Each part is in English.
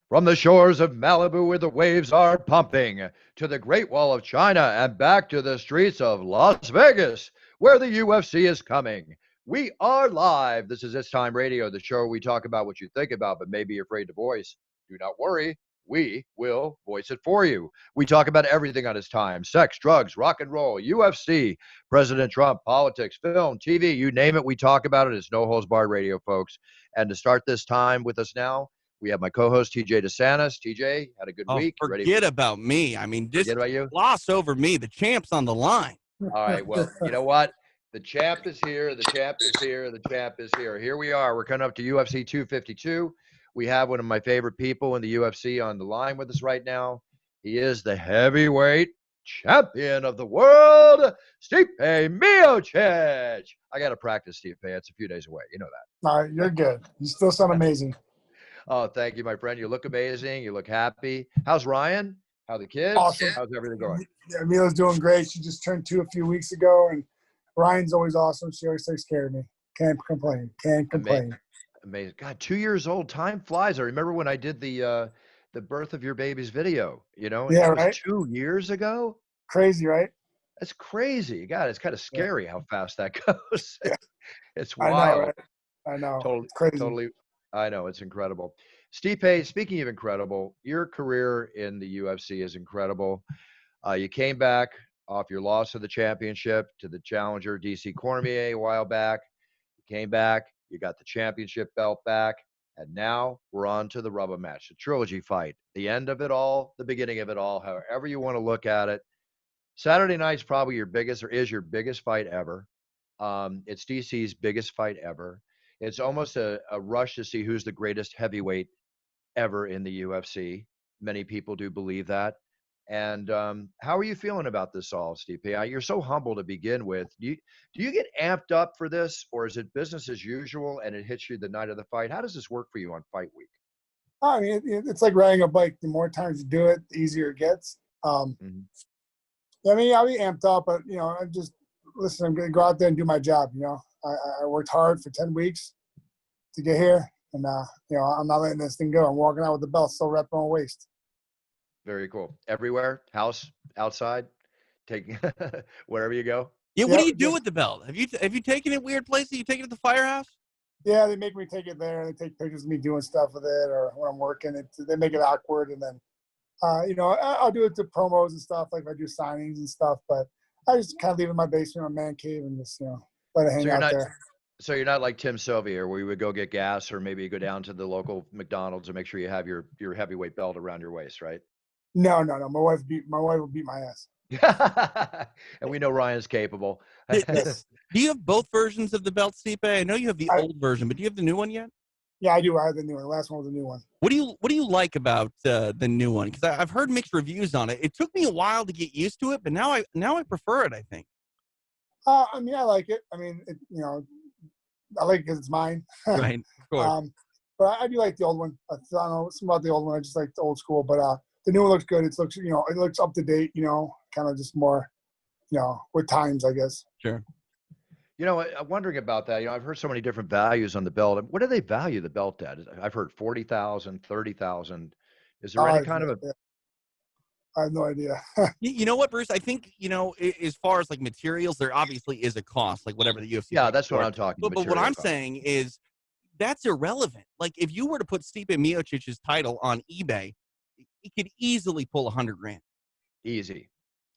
From the shores of Malibu where the waves are pumping, to the Great Wall of China and back to the streets of Las Vegas, where the UFC is coming. We are live. This is It's Time Radio, the show where we talk about what you think about but may be afraid to voice. Do not worry, we will voice it for you. We talk about everything on It's Time: sex, drugs, rock and roll, UFC, President Trump, politics, film, TV, you name it, we talk about it. It's No Holds Barred Radio, folks. And to start this time with us now, we have my co-host TJ DeSantis. TJ, had a good Oh, week. You ready? forget about me. I mean, just Forget about you? gloss over me. The champ's on the line. All right. Well, you know what? The champ is here. The champ is here. The champ is here. Here we are. We're coming up to UFC 252. We have one of my favorite people in the UFC on the line with us right now. He is the heavyweight champion of the world, Stipe Miocic. I got to practice, Stipe. It's a few days away. You know that. All right, you're good. You still sound amazing. Oh, thank you, my friend. You look amazing. You look happy. How's Ryan? How the kids? Awesome. How's everything going? Yeah, Mila's doing great. She just turned 2 a few weeks ago, and Ryan's always awesome. She always takes care of me. Can't complain. Can't complain. Amazing. God, 2 years old. Time flies. I remember when I did the birth of your baby's video. You know, Yeah, that was right? 2 years ago. Crazy, right? That's crazy. God, it's kind of scary how fast that goes. Yeah. It's I wild. know, right? I know. Totally, It's crazy. totally. I know, it's incredible. Stipe, speaking of incredible, your career in the UFC is incredible. You came back off your loss of the championship to the challenger DC Cormier a while back. You came back, you got the championship belt back, and now we're on to the rubber match, the trilogy fight, the end of it all, the beginning of it all, however you want to look at it. Saturday night's probably your biggest, or is your biggest fight ever. It's DC's biggest fight ever. It's almost a rush to see who's the greatest heavyweight ever in the UFC. Many people do believe that. And how are you feeling about this all, Steve? You're so humble to begin with. Do you get amped up for this, or is it business as usual and it hits you the night of the fight? How does this work for you on fight week? I mean, it's like riding a bike. The more times you do it, the easier it gets. Mhm. I mean, I'll be amped up, but, I just, listen, I'm going to go out there and do my job, I worked hard for 10 weeks to get here, and, I'm not letting this thing go. I'm walking out with the belt still wrapped on my waist. Very cool. Everywhere, house, outside, take wherever you go. Yeah, what Yeah, do you do just- with the belt? Have you taken it weird places? You take it to the firehouse? Yeah, they make me take it there. They take pictures of me doing stuff with it, or when I'm working. They make it awkward, and then, I'll do it to promos and stuff, like if I do signings and stuff. But I just kind of leave it in my basement, my man cave, and just let it hang So you're out not there. so you're not like Tim Sylvia, where you would go get gas, or maybe you go down to the local McDonald's and make sure you have your heavyweight belt around your waist, right? No. My wife will beat my ass. And we know Ryan's capable. Yes. Do you have both versions of the belt, Stipe? I know you have the old version, but do you have the new one yet? Yeah, I do. I have the new one. The last one was the new one. What do you like about the new one? Because I've heard mixed reviews on it. It took me a while to get used to it, but now I prefer it, I think. I mean, I like it. I mean, I like it because it's mine. Right, of course. But I do like the old one. I don't know something about the old one. I just like the old school. But the new one looks good. It looks up to date. Kind of just more, with times, I guess. Sure. I'm wondering about that. I've heard so many different values on the belt. What do they value the belt at? I've heard 40,000, 30,000. Is there any kind of a I have no idea. You know what, Bruce? I think, as far as like materials, there obviously is a cost, like whatever the UFC. Yeah, that's what for. I'm talking But what material I'm cost. saying is that's irrelevant. Like if you were to put Stipe Miocic's title on eBay, it could easily pull $100,000. Easy.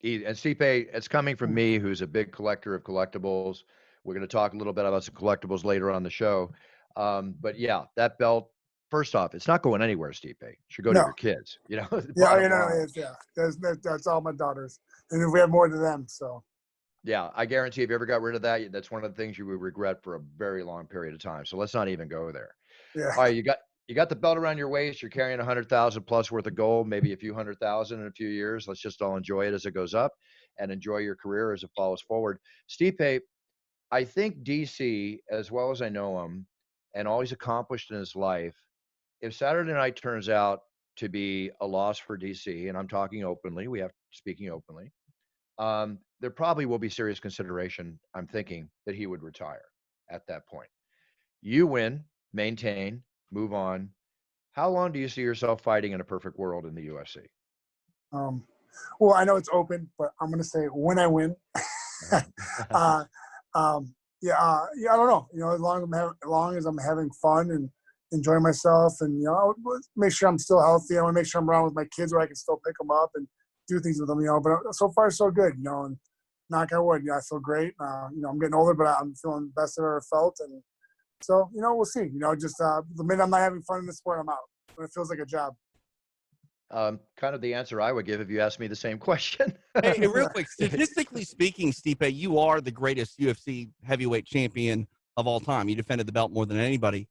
And Stipe, it's coming from me, who's a big collector of collectibles. We're going to talk a little bit about some collectibles later on the show. But yeah, that belt, first off, it's not going anywhere, Stipe. It should go to No. your kids. Yeah, bottom line. That's all my daughters, and if we have more to them, so. Yeah, I guarantee if you ever got rid of that, that's one of the things you would regret for a very long period of time. So let's not even go there. Yeah. All right, you got the belt around your waist. You're carrying 100,000 plus worth of gold, maybe a few 100,000 in a few years. Let's just all enjoy it as it goes up, and enjoy your career as it follows forward. Stipe, I think DC, as well as I know him, and all he's accomplished in his life, if Saturday night turns out to be a loss for DC, and I'm talking openly, speaking openly, there probably will be serious consideration. I'm thinking that he would retire at that point. You win, maintain, move on. How long do you see yourself fighting in a perfect world in the UFC? Well, I know it's open, but I'm gonna say when I win. uh, yeah, I don't know. As long as I'm having fun and enjoying myself, and make sure I'm still healthy. I want to make sure I'm around with my kids where I can still pick them up and do things with them. But so far so good. And knock on wood, I feel great. I'm getting older, but I'm feeling the best I've ever felt, and so we'll see. Just the minute I'm not having fun in the sport, I'm out. When it feels like a job. Kind of the answer I would give if you asked me the same question. Hey, real quick, statistically speaking, Stipe, you are the greatest UFC heavyweight champion of all time. You defended the belt more than anybody.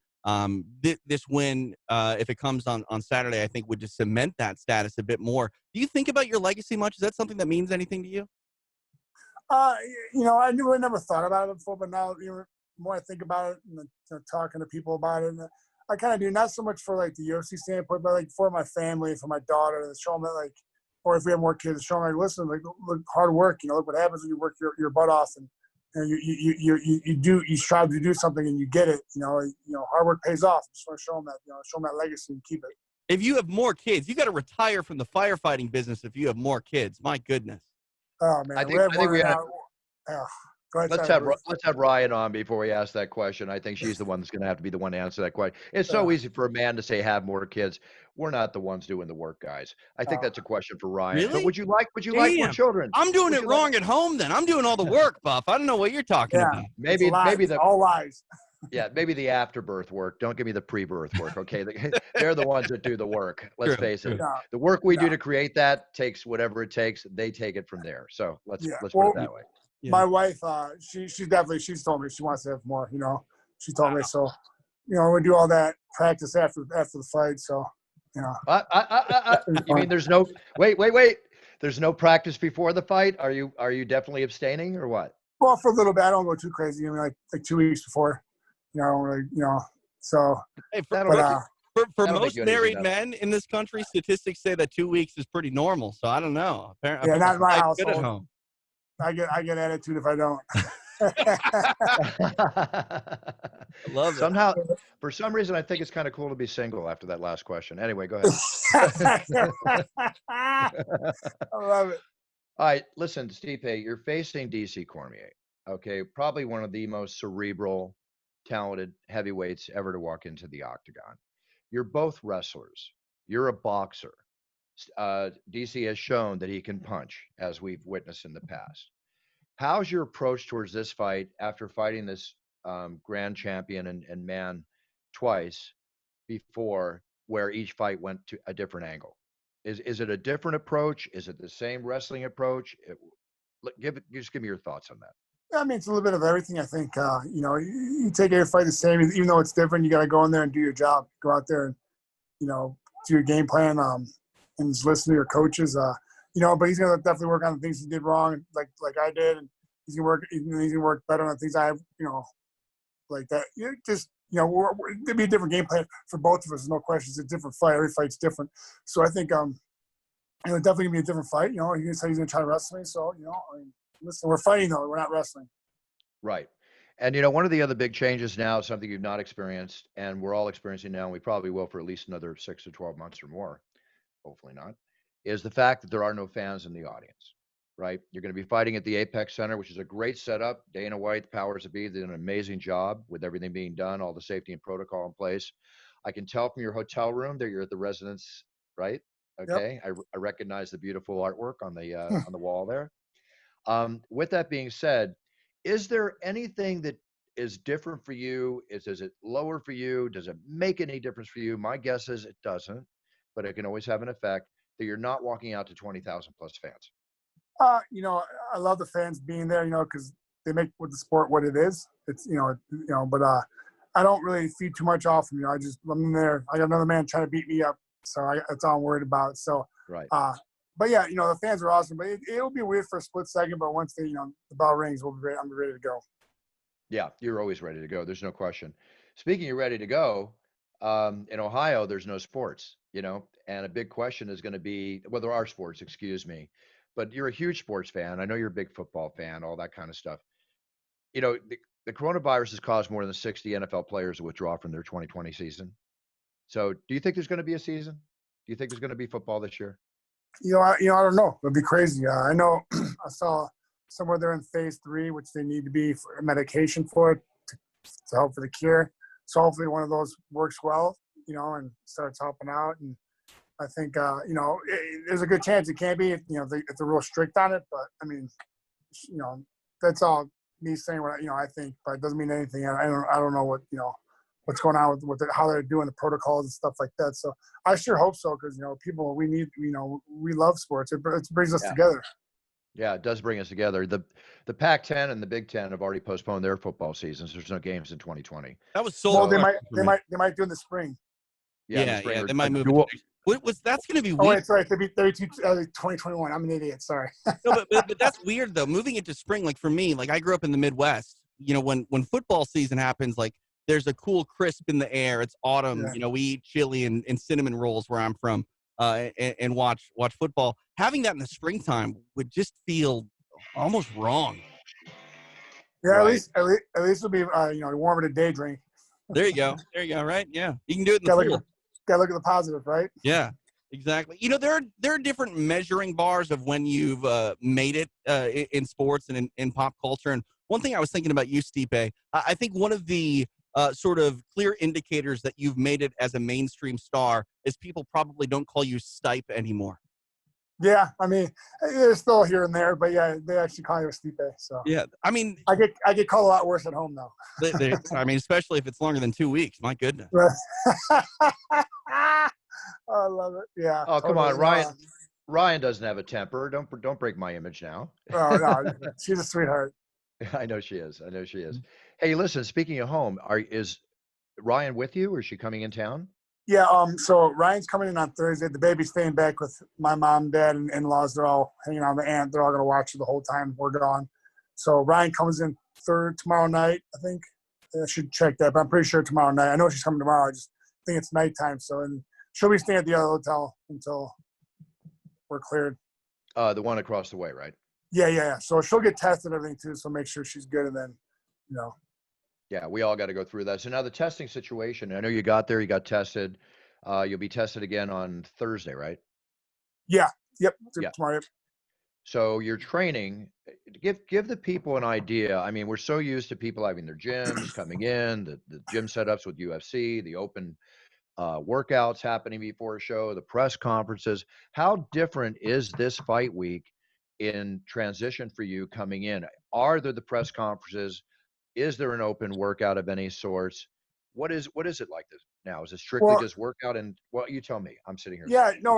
This win, if it comes on Saturday, I think would just cement that status a bit more. Do you think about your legacy much? Is that something that means anything to you? I never thought about it before, but now the more I think about it and talking to people about it, I kind of do, not so much for like the UFC standpoint, but like for my family, for my daughter, and show them that, like, or if we have more kids, show them, like, listen, like, look, hard work, look what happens when you work your butt off, and you strive to do something and you get it, hard work pays off. Just want to show them that, show them that legacy and keep it. If you have more kids, you got to retire from the firefighting business if you have more kids. My goodness. Oh man, I think we had. Let's have Ryan on before we ask that question. I think she's the one that's going to have to be the one to answer that question. It's so easy for a man to say have more kids. We're not the ones doing the work, guys. I think that's a question for Ryan. Really? But would you like more children? I'm doing it wrong at home then. I'm doing all the work, Buff. I don't know what you're talking about. Maybe all lies. Yeah, maybe the afterbirth work. Don't give me the pre-birth work, okay? They're the ones that do the work. Let's face it. Yeah. The work we do to create that takes whatever it takes. They take it from there. So let's put it that way. Yeah. My wife, she's told me she wants to have more. She told me so. We do all that practice after the fight. So, You mean there's no wait? There's no practice before the fight? Are you definitely abstaining or what? Well, for a little bit, I don't go too crazy. Like 2 weeks before. So. Hey, for most married men in this country, statistics say that 2 weeks is pretty normal. So I don't know. Apparently, not in my household. Good at home. I get attitude if I don't. I love it. Somehow, for some reason, I think it's kind of cool to be single after that last question. Anyway, go ahead. I love it. All right, listen, Stipe, you're facing DC Cormier. Okay, probably one of the most cerebral, talented heavyweights ever to walk into the octagon. You're both wrestlers. You're a boxer. DC has shown that he can punch, as we've witnessed in the past. How's your approach towards this fight after fighting this grand champion and man twice before, where each fight went to a different angle? Is it a different approach? Is it the same wrestling approach? Just give me your thoughts on that. I mean, it's a little bit of everything. I think, you take every fight the same, even though it's different. You got to go in there and do your job. Go out there and, do your game plan. And just listen to your coaches, but he's gonna definitely work on the things he did wrong, like I did, and he's gonna work better on the things I have, like that. It'd be a different game plan for both of us. No question, it's a different fight. Every fight's different. So I think, definitely gonna be a different fight. He's gonna try to wrestle me. So listen, we're fighting though. We're not wrestling. Right. And, one of the other big changes now, something you've not experienced, and we're all experiencing now, and we probably will for at least another 6 to 12 months or more. Hopefully not, is the fact that there are no fans in the audience, right? You're going to be fighting at the Apex Center, which is a great setup. Dana White, the powers that be, did an amazing job with everything being done, all the safety and protocol in place. I can tell from your hotel room that you're at the residence, right? Okay. Yep. I recognize the beautiful artwork on the wall there. With that being said, is there anything that is different for you? Does it lower for you? Does it make any difference for you? My guess is it doesn't. But it can always have an effect that you're not walking out to 20,000 plus fans. I love the fans being there, because they make with the sport what it is. It's, but I don't really feed too much off them. I'm in there. I got another man trying to beat me up. So that's all I'm worried about. So, right. But yeah, the fans are awesome, but it'll be weird for a split second, but once the bell rings, I'm ready to go. Yeah. You're always ready to go. There's no question. Speaking of ready to go, in Ohio, there's no sports, and a big question is going to be, well, there are sports, excuse me, but you're a huge sports fan. I know you're a big football fan, all that kind of stuff. The coronavirus has caused more than 60 NFL players to withdraw from their 2020 season. So, do you think there's going to be a season? Do you think there's going to be football this year? I don't know. It'd be crazy. I know I saw somewhere they're in phase 3, which they need to be for medication for it to help for the cure. So hopefully one of those works well, and starts helping out. And I think, there's a good chance it can be, if they're real strict on it. But I mean, that's all me saying what I think, but it doesn't mean anything. I don't know what's going on with how they're doing the protocols and stuff like that. So I sure hope so, because people, we need, we love sports. It brings us together. Yeah, it does bring us together. The Pac-10 and the Big Ten have already postponed their football seasons. There's no games in 2020. That was so. Well, they might do in the spring. Yeah, in the Yeah, spring, they might move. That's going to be Oh, weird. wait, sorry. It'll be 2021. I'm an idiot. Sorry. No, but that's weird though. Moving it to spring, like for me, like I grew up in the Midwest. When football season happens, like there's a cool crisp in the air. It's autumn. Yeah. We eat chili and cinnamon rolls where I'm from, and watch football. Having that in the springtime would just feel almost wrong. Yeah, Right. at least it'll be warmer to day drink. There you go. Right? Yeah, you can do it in the Gotta pool. look at the positive, right? Yeah, exactly. There are different measuring bars of when you've made it in sports and in pop culture. And one thing I was thinking about you, Stipe, I think one of the sort of clear indicators that you've made it as a mainstream star is people probably don't call you Stipe anymore. Yeah, I mean, they're still here and there, but yeah, they actually call you Stipe. So Yeah, I mean, I get called a lot worse at home though. I mean, especially if it's longer than 2 weeks. My goodness. I love it. Yeah. Oh, come on, totally. Ryan. Ryan doesn't have a temper. Don't break my image now. Oh no, she's a sweetheart. I know she is. Hey, listen, speaking of home, is Ryan with you, or is she coming in town? Yeah. So Ryan's coming in on Thursday. The baby's staying back with my mom, dad, and in-laws. They're all hanging out with the aunt. They're all gonna watch it the whole time we're gone. So Ryan comes in tomorrow night, I think. I should check that, but I'm pretty sure tomorrow night. I know she's coming tomorrow. I just think it's nighttime. So, and she'll be staying at the other hotel until we're cleared. The one across the way, right? Yeah. So she'll get tested and everything too. So make sure she's good, and then, Yeah, we all got to go through that. So now the testing situation. I know you got there. You got tested. You'll be tested again on Thursday, right? Yeah. Yep. Yeah. Tomorrow. Yep. So your training, give the people an idea. I mean, we're so used to people having their gyms coming in, the gym setups with UFC, the open workouts happening before a show, the press conferences. How different is this fight week in transition for you coming in? Are there the press conferences? Is there an open workout of any sorts? What is it like this now? Is it strictly just workout? And well, you tell me. I'm sitting here. Yeah, no,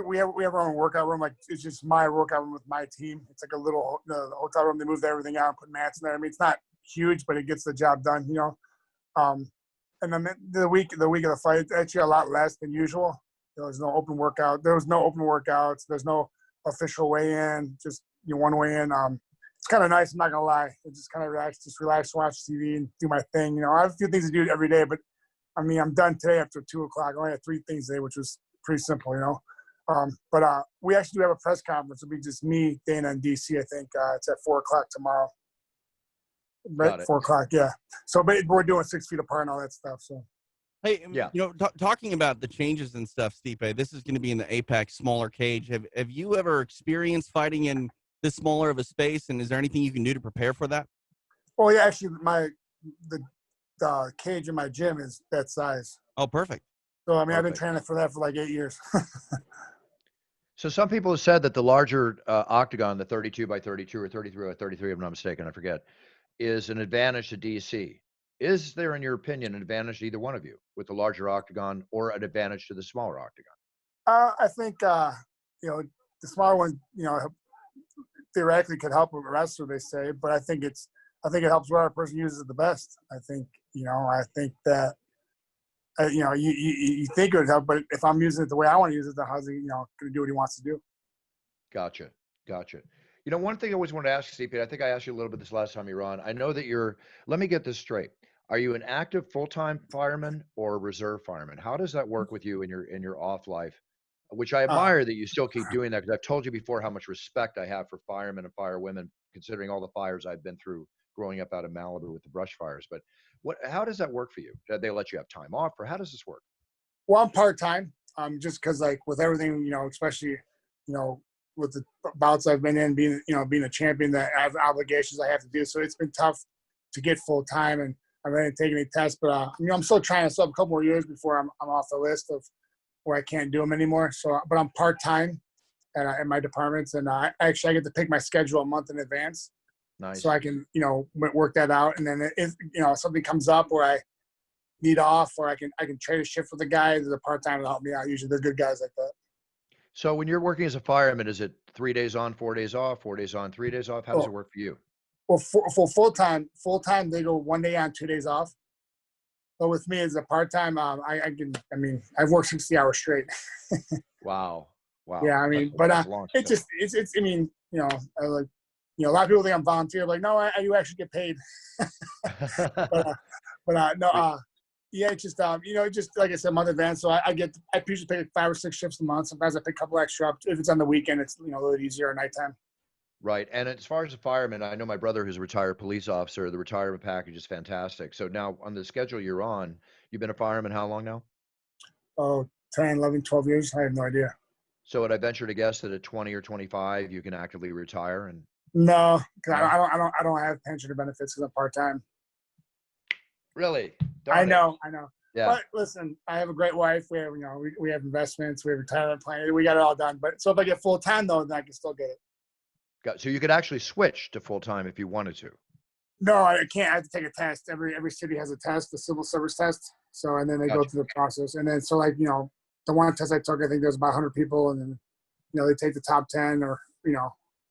we have our own workout room. Like, it's just my workout room with my team. It's like a little the hotel room. They moved everything out and put mats in there. I mean, it's not huge, but it gets the job done. And then the week of the fight, it's actually a lot less than usual. There was no open workout. There was no open workouts. There's no official weigh-in. Just one weigh-in. It's kind of nice. I'm not gonna lie. It's just kind of relax, watch TV, and do my thing. I have a few things to do every day, but I mean, I'm done today after 2 o'clock. I only had 3 things today, which was pretty simple, But we actually do have a press conference. It'll be just me, Dana, and DC. I think it's at 4 o'clock tomorrow. Right, 4 o'clock. Yeah. So, but we're doing 6 feet apart and all that stuff. So. Hey, Yeah. Talking about the changes and stuff, Stipe, this is going to be in the Apex smaller cage. Have you ever experienced fighting in this smaller of a space, and is there anything you can do to prepare for that? Well, yeah, actually, the cage in my gym is that size. Oh, perfect. So, I mean, I've been training for that for like 8 years. So some people have said that the larger octagon, the 32 by 32 or 33 by 33, if I'm not mistaken, I forget, is an advantage to DC. Is there, in your opinion, an advantage to either one of you with the larger octagon, or an advantage to the smaller octagon? I think, the smaller one, theoretically could help a wrestler, they say, but I think it helps whatever person uses it the best. I think that, you think it would help, but if I'm using it the way I want to use it, then how's he, going to do what he wants to do? Gotcha. One thing I always wanted to ask, CP, I think I asked you a little bit this last time you were on. I know that let me get this straight. Are you an active full-time fireman or a reserve fireman? How does that work with you in your off life? Which I admire that you still keep doing that, because I've told you before how much respect I have for firemen and firewomen, considering all the fires I've been through growing up out in Malibu with the brush fires. But how does that work for you? Do they let you have time off, or how does this work? Well, I'm part-time, just because like with everything, especially, with the bouts I've been in, being a champion, that I have obligations I have to do. So it's been tough to get full-time, and I haven't taken any tests, but I'm still trying to sub a couple more years before I'm off the list of where I can't do them anymore. So, but I'm part-time at my departments, and I get to pick my schedule a month in advance. Nice. So I can, work that out. And then if something comes up where I need off, or I can trade a shift with the guys, the part-time to help me out. Usually they're good guys like that. So when you're working as a fireman, is it 3 days on, 4 days off, 4 days on, 3 days off? How does it work for you? Well, for full-time, they go 1 day on, 2 days off. But with me as a part-time, I've worked 60 hours straight. Wow. Yeah, a lot of people think I'm volunteer. Like, no, I do actually get paid. Yeah, it's just just like I said, month advance. So I usually pick 5 or 6 shifts a month. Sometimes I pick a couple extra up. If it's on the weekend, it's a little easier at nighttime. Right. And as far as a fireman, I know my brother who's a retired police officer. The retirement package is fantastic. So now on the schedule you're on, you've been a fireman how long now? Oh, 10, 11, 12 years. I have no idea. So would I venture to guess that at 20 or 25, you can actively retire? And no, because I don't have pension or benefits because I'm part-time. Really? I know. Yeah. But listen, I have a great wife. We have, we have investments. We have retirement plan. We got it all done. But so if I get full-time though, then I can still get it. So you could actually switch to full-time if you wanted to. No, I can't. I have to take a test. Every city has a test, the cil service test. So, and then they go through the process. And then, so like, the one test I took, I think there was about 100 people, and then, they take the top 10 or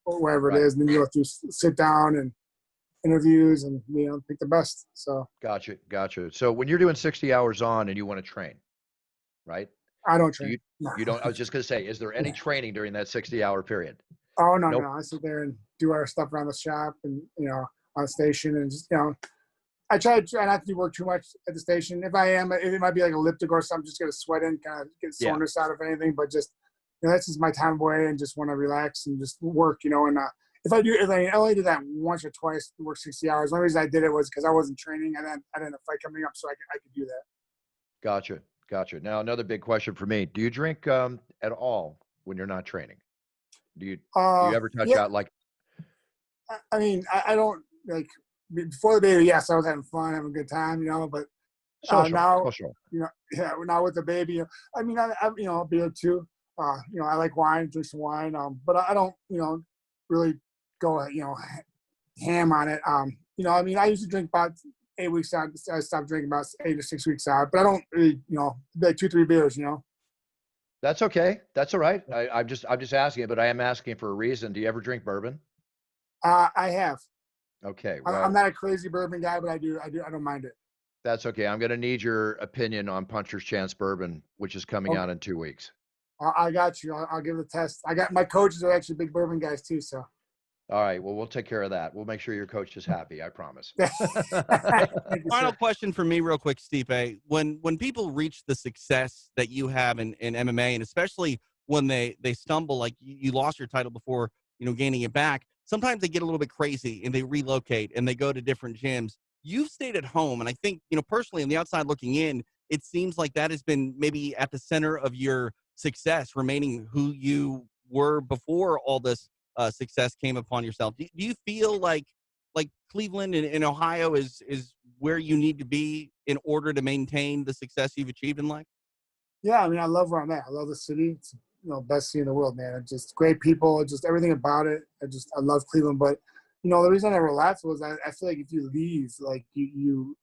whatever it is. And then you have to sit down and interviews and, pick the best. So. Gotcha. So when you're doing 60 hours on and you want to train, right? I don't train. You don't, I was just going to say, is there any training during that 60-hour period? Oh, no, nope. No. I sit there and do our stuff around the shop and, on the station, and just, I try not to do work too much at the station. If I am, it might be like elliptical or something, just get a sweat in, kind of get soreness out of anything, but just, that's just my time away and just want to relax and just work, and if I only did that once or twice, work 60 hours. The only reason I did it was because I wasn't training, and then I didn't have a fight coming up, so I could do that. Gotcha. Now, another big question for me. Do you drink at all when you're not training? Do you ever touch out like? I don't like before the baby. Yes, I was having fun, having a good time, but now, social. Now with the baby, I beer too. I like wine, drink some wine. But I don't, really go, ham on it. I usually drink about 8 weeks out. I stopped drinking about 8 or 6 weeks out, but I don't really, like 2-3 beers, That's okay. That's all right. I'm just asking it, but I am asking for a reason. Do you ever drink bourbon? I have. Okay. Well, I'm not a crazy bourbon guy, but I don't mind it. That's okay. I'm going to need your opinion on Puncher's Chance Bourbon, which is coming out in 2 weeks. I got you. I'll give it a test. I got my coaches are actually big bourbon guys too, so. All right. Well, we'll take care of that. We'll make sure your coach is happy. I promise. Final question for me real quick, Stipe. When people reach the success that you have in MMA, and especially when they stumble, like you lost your title before, gaining it back, sometimes they get a little bit crazy and they relocate and they go to different gyms. You've stayed at home. And I think, personally on the outside looking in, it seems like that has been maybe at the center of your success, remaining who you were before all this success came upon yourself. Do you feel like Cleveland and Ohio is where you need to be in order to maintain the success you've achieved in life? Yeah, I love where I'm at. I love the city. It's best city in the world, man. It's just great people, just everything about it. I love Cleveland, but the reason I never left was I feel like if you leave, like you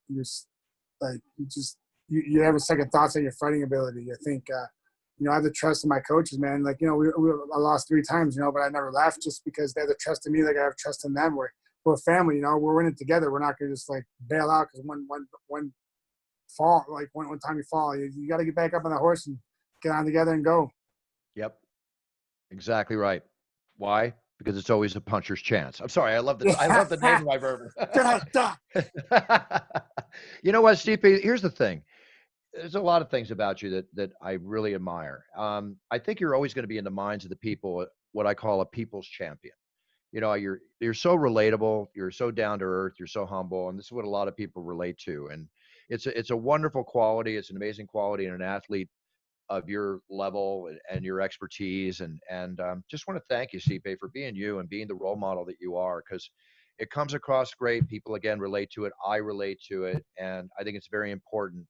have a second thoughts on your fighting ability. I think I have the trust in my coaches, man. Like, I lost 3 times, but I never left just because they have the trust in me. Like I have trust in them. We're a family, we're in it together. We're not going to just like bail out because one fall, like one time you fall, you got to get back up on the horse and get on together and go. Yep. Exactly right. Why? Because it's always a puncher's chance. I'm sorry. I love the name of my bourbon. You know what, Stipe? Here's the thing. There's a lot of things about you that I really admire. I think you're always going to be in the minds of the people, what I call a people's champion. You're so relatable. You're so down to earth. You're so humble, and this is what a lot of people relate to. And it's a wonderful quality. It's an amazing quality in an athlete. of your level and your expertise. And just want to thank you, Stipe, for being you and being the role model that you are, because it comes across great. People, again, relate to it. I relate to it. And I think it's very important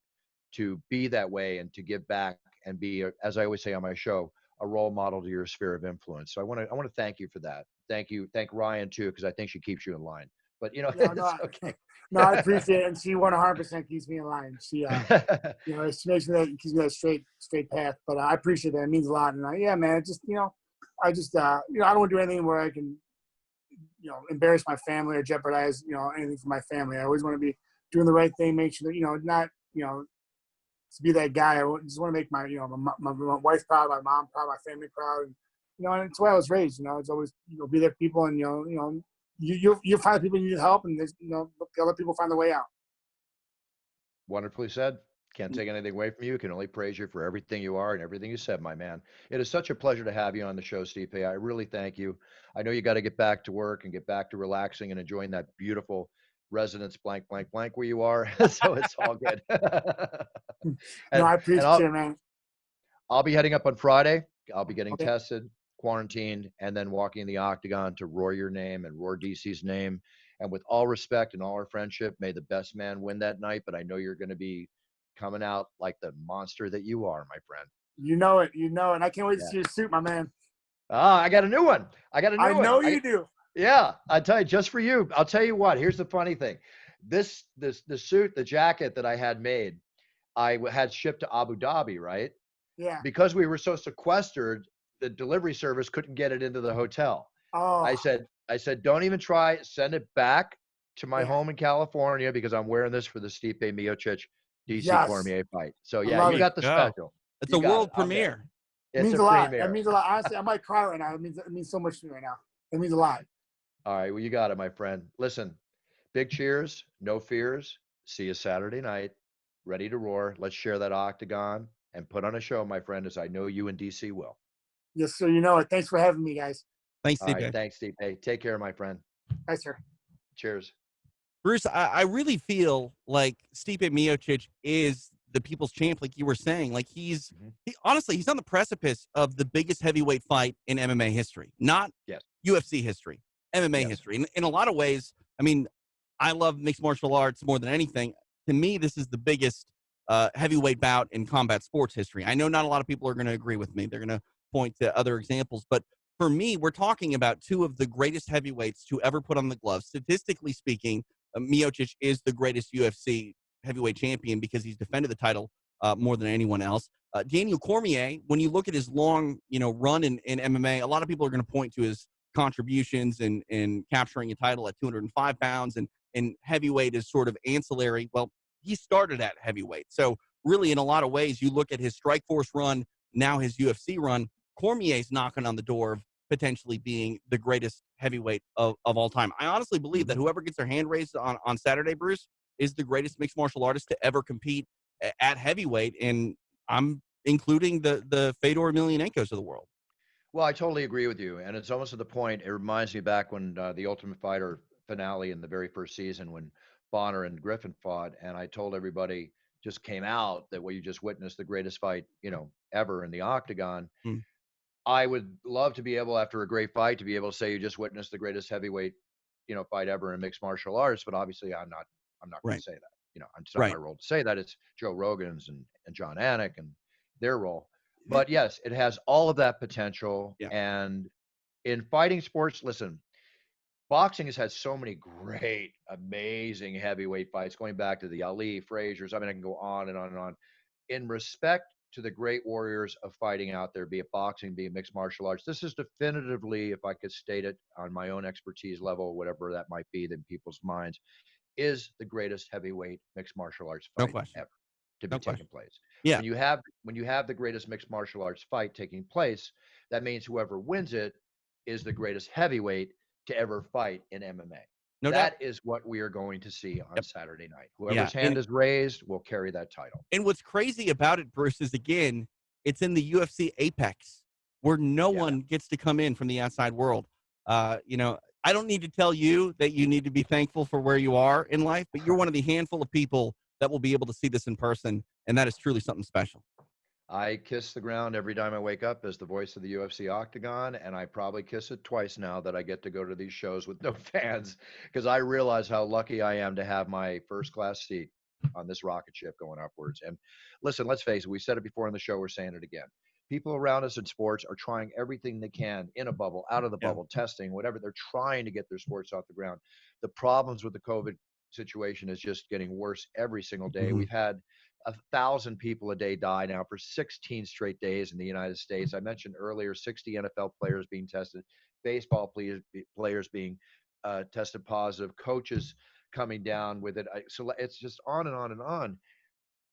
to be that way and to give back and be, as I always say on my show, a role model to your sphere of influence. So I want to thank you for that. Thank you. Thank Ryan too, because I think she keeps you in line. But No, it's okay. no, I appreciate it. And she 100% keeps me in line. She, she makes me that, keeps me that straight path. But I appreciate that. It means a lot. And yeah, man, it just, I just, I don't want to do anything where I can, embarrass my family or jeopardize, anything for my family. I always want to be doing the right thing, make sure that, not, to be that guy. I just want to make my, my wife proud, my mom proud, my family proud. And, and it's the way I was raised, it's always, be there for people and, you find the people you need help and there's, the other people find the way out. Wonderfully said. Can't take anything away from you. Can only praise you for everything you are and everything you said, my man. It is such a pleasure to have you on the show, Stipe. I really thank you. I know you got to get back to work and get back to relaxing and enjoying that beautiful residence blank, blank, blank where you are. So it's all good. No, I and appreciate it, man. I'll be heading up on Friday. I'll be getting Okay. tested, quarantined, and then walking in the octagon to roar your name and roar DC's name. And with all respect and all our friendship, may the best man win that night. But I know you're going to be coming out like the monster that you are, my friend. You know it. I can't wait to see your suit, my man. I got a new one. I know you do. Yeah, I tell you, just for you. I'll tell you what. Here's the funny thing. The suit, the jacket that I had made, I had shipped to Abu Dhabi, right? Yeah. Because we were so sequestered, the delivery service couldn't get it into the hotel. Oh. I said, don't even try. Send it back to my home in California because I'm wearing this for the Stipe Miocic DC Cormier fight. So yeah, you got the special. It's a world premiere. It means a lot. It means a lot. Honestly, I might cry right now. It means so much to me right now. It means a lot. All right, well, you got it, my friend. Listen, big cheers, no fears. See you Saturday night. Ready to roar. Let's share that octagon and put on a show, my friend, as I know you and DC will. Yes, sir. You know it. Thanks for having me, guys. Thanks, Stipe. All right, thanks, Steve. Hey, take care, my friend. Bye, sir. Cheers. Bruce, I really feel like Stipe Miocic is the people's champ, like you were saying. Like honestly, he's on the precipice of the biggest heavyweight fight in MMA history, not UFC history, MMA history. In a lot of ways, I mean, I love mixed martial arts more than anything. To me, this is the biggest heavyweight bout in combat sports history. I know not a lot of people are going to agree with me. They're going to point to other examples, but for me, we're talking about two of the greatest heavyweights to ever put on the gloves. Statistically speaking, Miocic is the greatest UFC heavyweight champion because he's defended the title more than anyone else. Daniel Cormier, when you look at his long, run in MMA, a lot of people are going to point to his contributions in capturing a title at 205 pounds and heavyweight is sort of ancillary. Well, he started at heavyweight. So really, in a lot of ways, you look at his Strikeforce run, now his UFC run, Cormier's knocking on the door of potentially being the greatest heavyweight of all time. I honestly believe that whoever gets their hand raised on Saturday, Bruce, is the greatest mixed martial artist to ever compete at heavyweight. And I'm including the Fedor Emelianenkos of the world. Well, I totally agree with you. And it's almost to the point, it reminds me back when the Ultimate Fighter finale in the very first season when Bonner and Griffin fought. And I told everybody, just came out that what you just witnessed, the greatest fight, ever in the octagon. I would love to be able, after a great fight, to be able to say you just witnessed the greatest heavyweight, fight ever in mixed martial arts. But obviously, I'm not going to say that. It's not my role to say that. It's Joe Rogan's and John Anik and their role. But yes, it has all of that potential. Yeah. And in fighting sports, listen, boxing has had so many great, amazing heavyweight fights, going back to the Ali, Frazier's. I mean, I can go on and on and on. In respect to the great warriors of fighting out there, be it boxing, be it mixed martial arts, this is definitively, if I could state it on my own expertise level, whatever that might be in people's minds, is the greatest heavyweight mixed martial arts fight ever to be taking place. Yeah. When you have the greatest mixed martial arts fight taking place, that means whoever wins it is the greatest heavyweight to ever fight in MMA. That is what we are going to see on Saturday night. Whoever's hand is raised will carry that title. And what's crazy about it, Bruce, is again, it's in the UFC apex where no one gets to come in from the outside world. I don't need to tell you that you need to be thankful for where you are in life, but you're one of the handful of people that will be able to see this in person, and that is truly something special. I kiss the ground every time I wake up as the voice of the UFC Octagon, and I probably kiss it twice now that I get to go to these shows with no fans, because I realize how lucky I am to have my first class seat on this rocket ship going upwards. And listen, let's face it, we said it before in the show, we're saying it again. People around us in sports are trying everything they can, in a bubble, out of the Yeah. bubble, testing, whatever. They're trying to get their sports off the ground. The problems with the COVID situation is just getting worse every single day. Mhm. We've had 1,000 people a day die now for 16 straight days in the United States. I mentioned earlier 60 NFL players being tested, baseball players being tested positive, coaches coming down with it. So it's just on and on and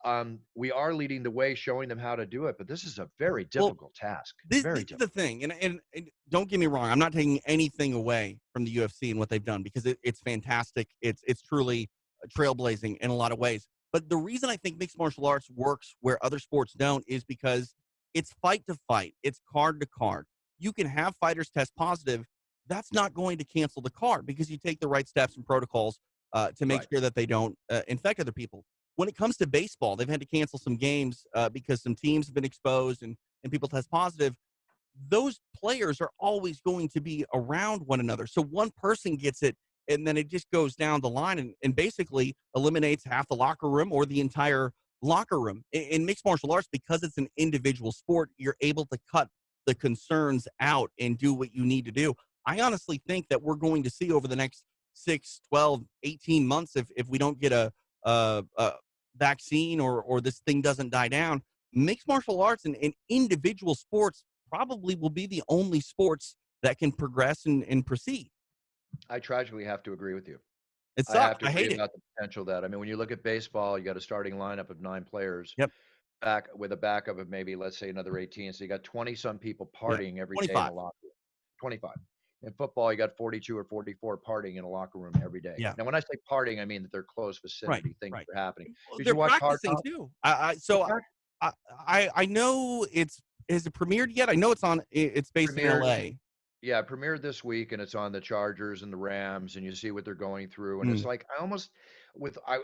on. We are leading the way, showing them how to do it, but this is a very Well, difficult task. this Very is the difficult. thing, and don't get me wrong, I'm not taking anything away from the UFC and what they've done, because it's fantastic. It's truly trailblazing in a lot of ways. But the reason I think mixed martial arts works where other sports don't is because it's fight to fight, it's card to card. You can have fighters test positive. That's not going to cancel the card because you take the right steps and protocols to make Right. sure that they don't infect other people. When it comes to baseball, they've had to cancel some games because some teams have been exposed and people test positive. Those players are always going to be around one another. So one person gets it, and then it just goes down the line and basically eliminates half the locker room or the entire locker room. In mixed martial arts, because it's an individual sport, you're able to cut the concerns out and do what you need to do. I honestly think that we're going to see over the next 6, 12, 18 months, if we don't get a vaccine or this thing doesn't die down, mixed martial arts and individual sports probably will be the only sports that can progress and proceed. I tragically have to agree with you. It I have sucks. to I agree hate it. about the potential of that. I mean, when you look at baseball, you got a starting lineup of 9 players, Yep. back with a backup of maybe, let's say, another 18. So you got 20 some people Yeah. partying every day in the 25. locker room. 25. In football, you got 42 or 44 partying in a locker room every day. Yeah. Now, when I say partying, I mean that they're close Right. vicinity, things Right. are happening. Well, Did they're you watch Hard practicing Knocks? too. They're So I know it's has it premiered yet? I know it's on. It's based in premiered. L.A. Yeah, it premiered this week, and it's on the Chargers and the Rams, and you see what they're going through, and it's Mm. like I almost,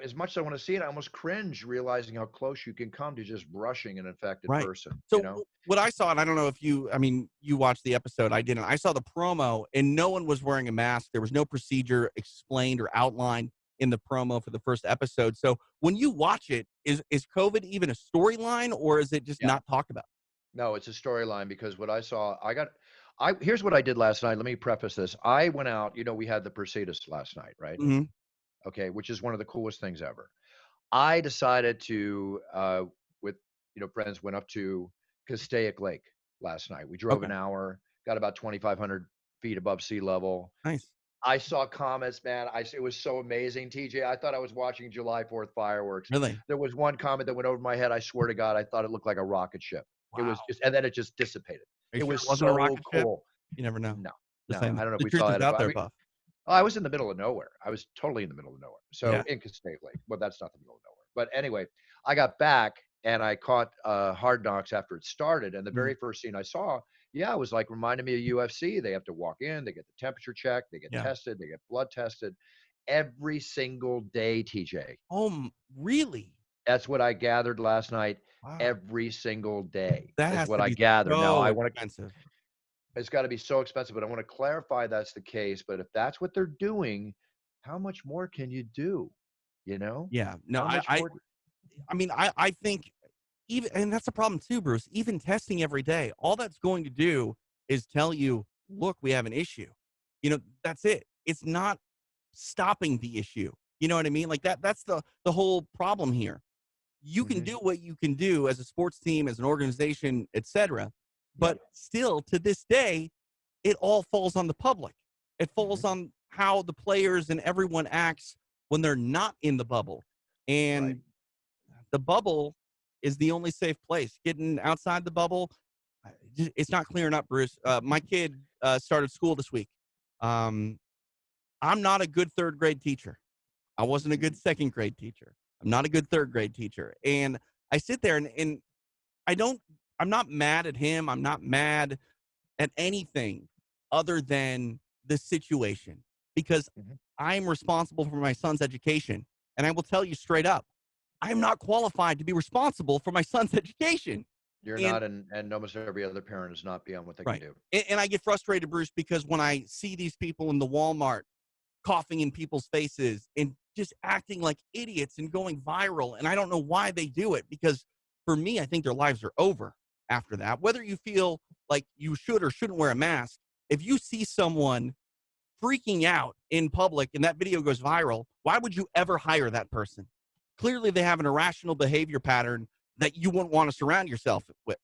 as much as I want to see it, I almost cringe realizing how close you can come to just brushing an infected Right. person. You So know? what I saw, and I don't know if you, I mean, you watched the episode. I didn't. I saw the promo, and no one was wearing a mask. There was no procedure explained or outlined in the promo for the first episode. So when you watch it, is COVID even a storyline, or is it just Yeah. not talked about? No, it's a storyline because what I saw, here's what I did last night. Let me preface this. I went out, we had the Perseus last night, right? Mm-hmm. Okay, which is one of the coolest things ever. I decided to, with friends, went up to Castaic Lake last night. We drove Okay. an hour, got about 2,500 feet above sea level. Nice. I saw comments, man. It was so amazing, TJ. I thought I was watching July 4th fireworks. Really? There was one comment that went over my head. I swear to God, I thought it looked like a rocket ship. It Wow. was just, and then it just dissipated. Are It you sure was it wasn't a so rocket ship? cool. You never know. No, Just no, saying. I don't know if The we truth saw is it. out there, Buff. I was in the middle of nowhere. I was totally in the middle of nowhere. So Yeah. in Castaic Lake. Well, that's not the middle of nowhere. But anyway, I got back and I caught Hard Knocks after it started. And the Mm. very first scene I saw, it was like reminded me of UFC. They have to walk in, they get the temperature checked, they get Yeah. tested, they get blood tested every single day, TJ. Oh, really? That's what I gathered last night. Wow. Every single day That is has what to I be gathered. Now so I want to expensive. it's got to be so expensive, but I want to clarify that's the case. But if that's what they're doing, how much more can you do? You know, Yeah. No, how much more? I mean, I think even, and that's the problem too, Bruce, even testing every day, all that's going to do is tell you, look, we have an issue. That's it. It's not stopping the issue. You know what I mean? Like that's the whole problem here. You can Mhm. do what you can do as a sports team, as an organization, etc. But Yep. still, to this day, it all falls on the public. It falls Mhm. on how the players and everyone acts when they're not in the bubble. And Right. the bubble is the only safe place. Getting outside the bubble, it's not clearing up, Bruce. My kid started school this week. Um, I'm not a good third grade teacher. I wasn't a good second grade teacher. I'm not a good third grade teacher. And I sit there and I'm not mad at him. I'm not mad at anything other than the situation because Mhm. I'm responsible for my son's education. And I will tell you straight up, I am not qualified to be responsible for my son's education. You're And not, and almost every other parent is not beyond what they can right. do. And I get frustrated, Bruce, because when I see these people in the Walmart coughing in people's faces and just acting like idiots and going viral, and I don't know why they do it, because for me, I think their lives are over after that. Whether you feel like you should or shouldn't wear a mask, if you see someone freaking out in public and that video goes viral, why would you ever hire that person? Clearly, they have an irrational behavior pattern that you wouldn't want to surround yourself with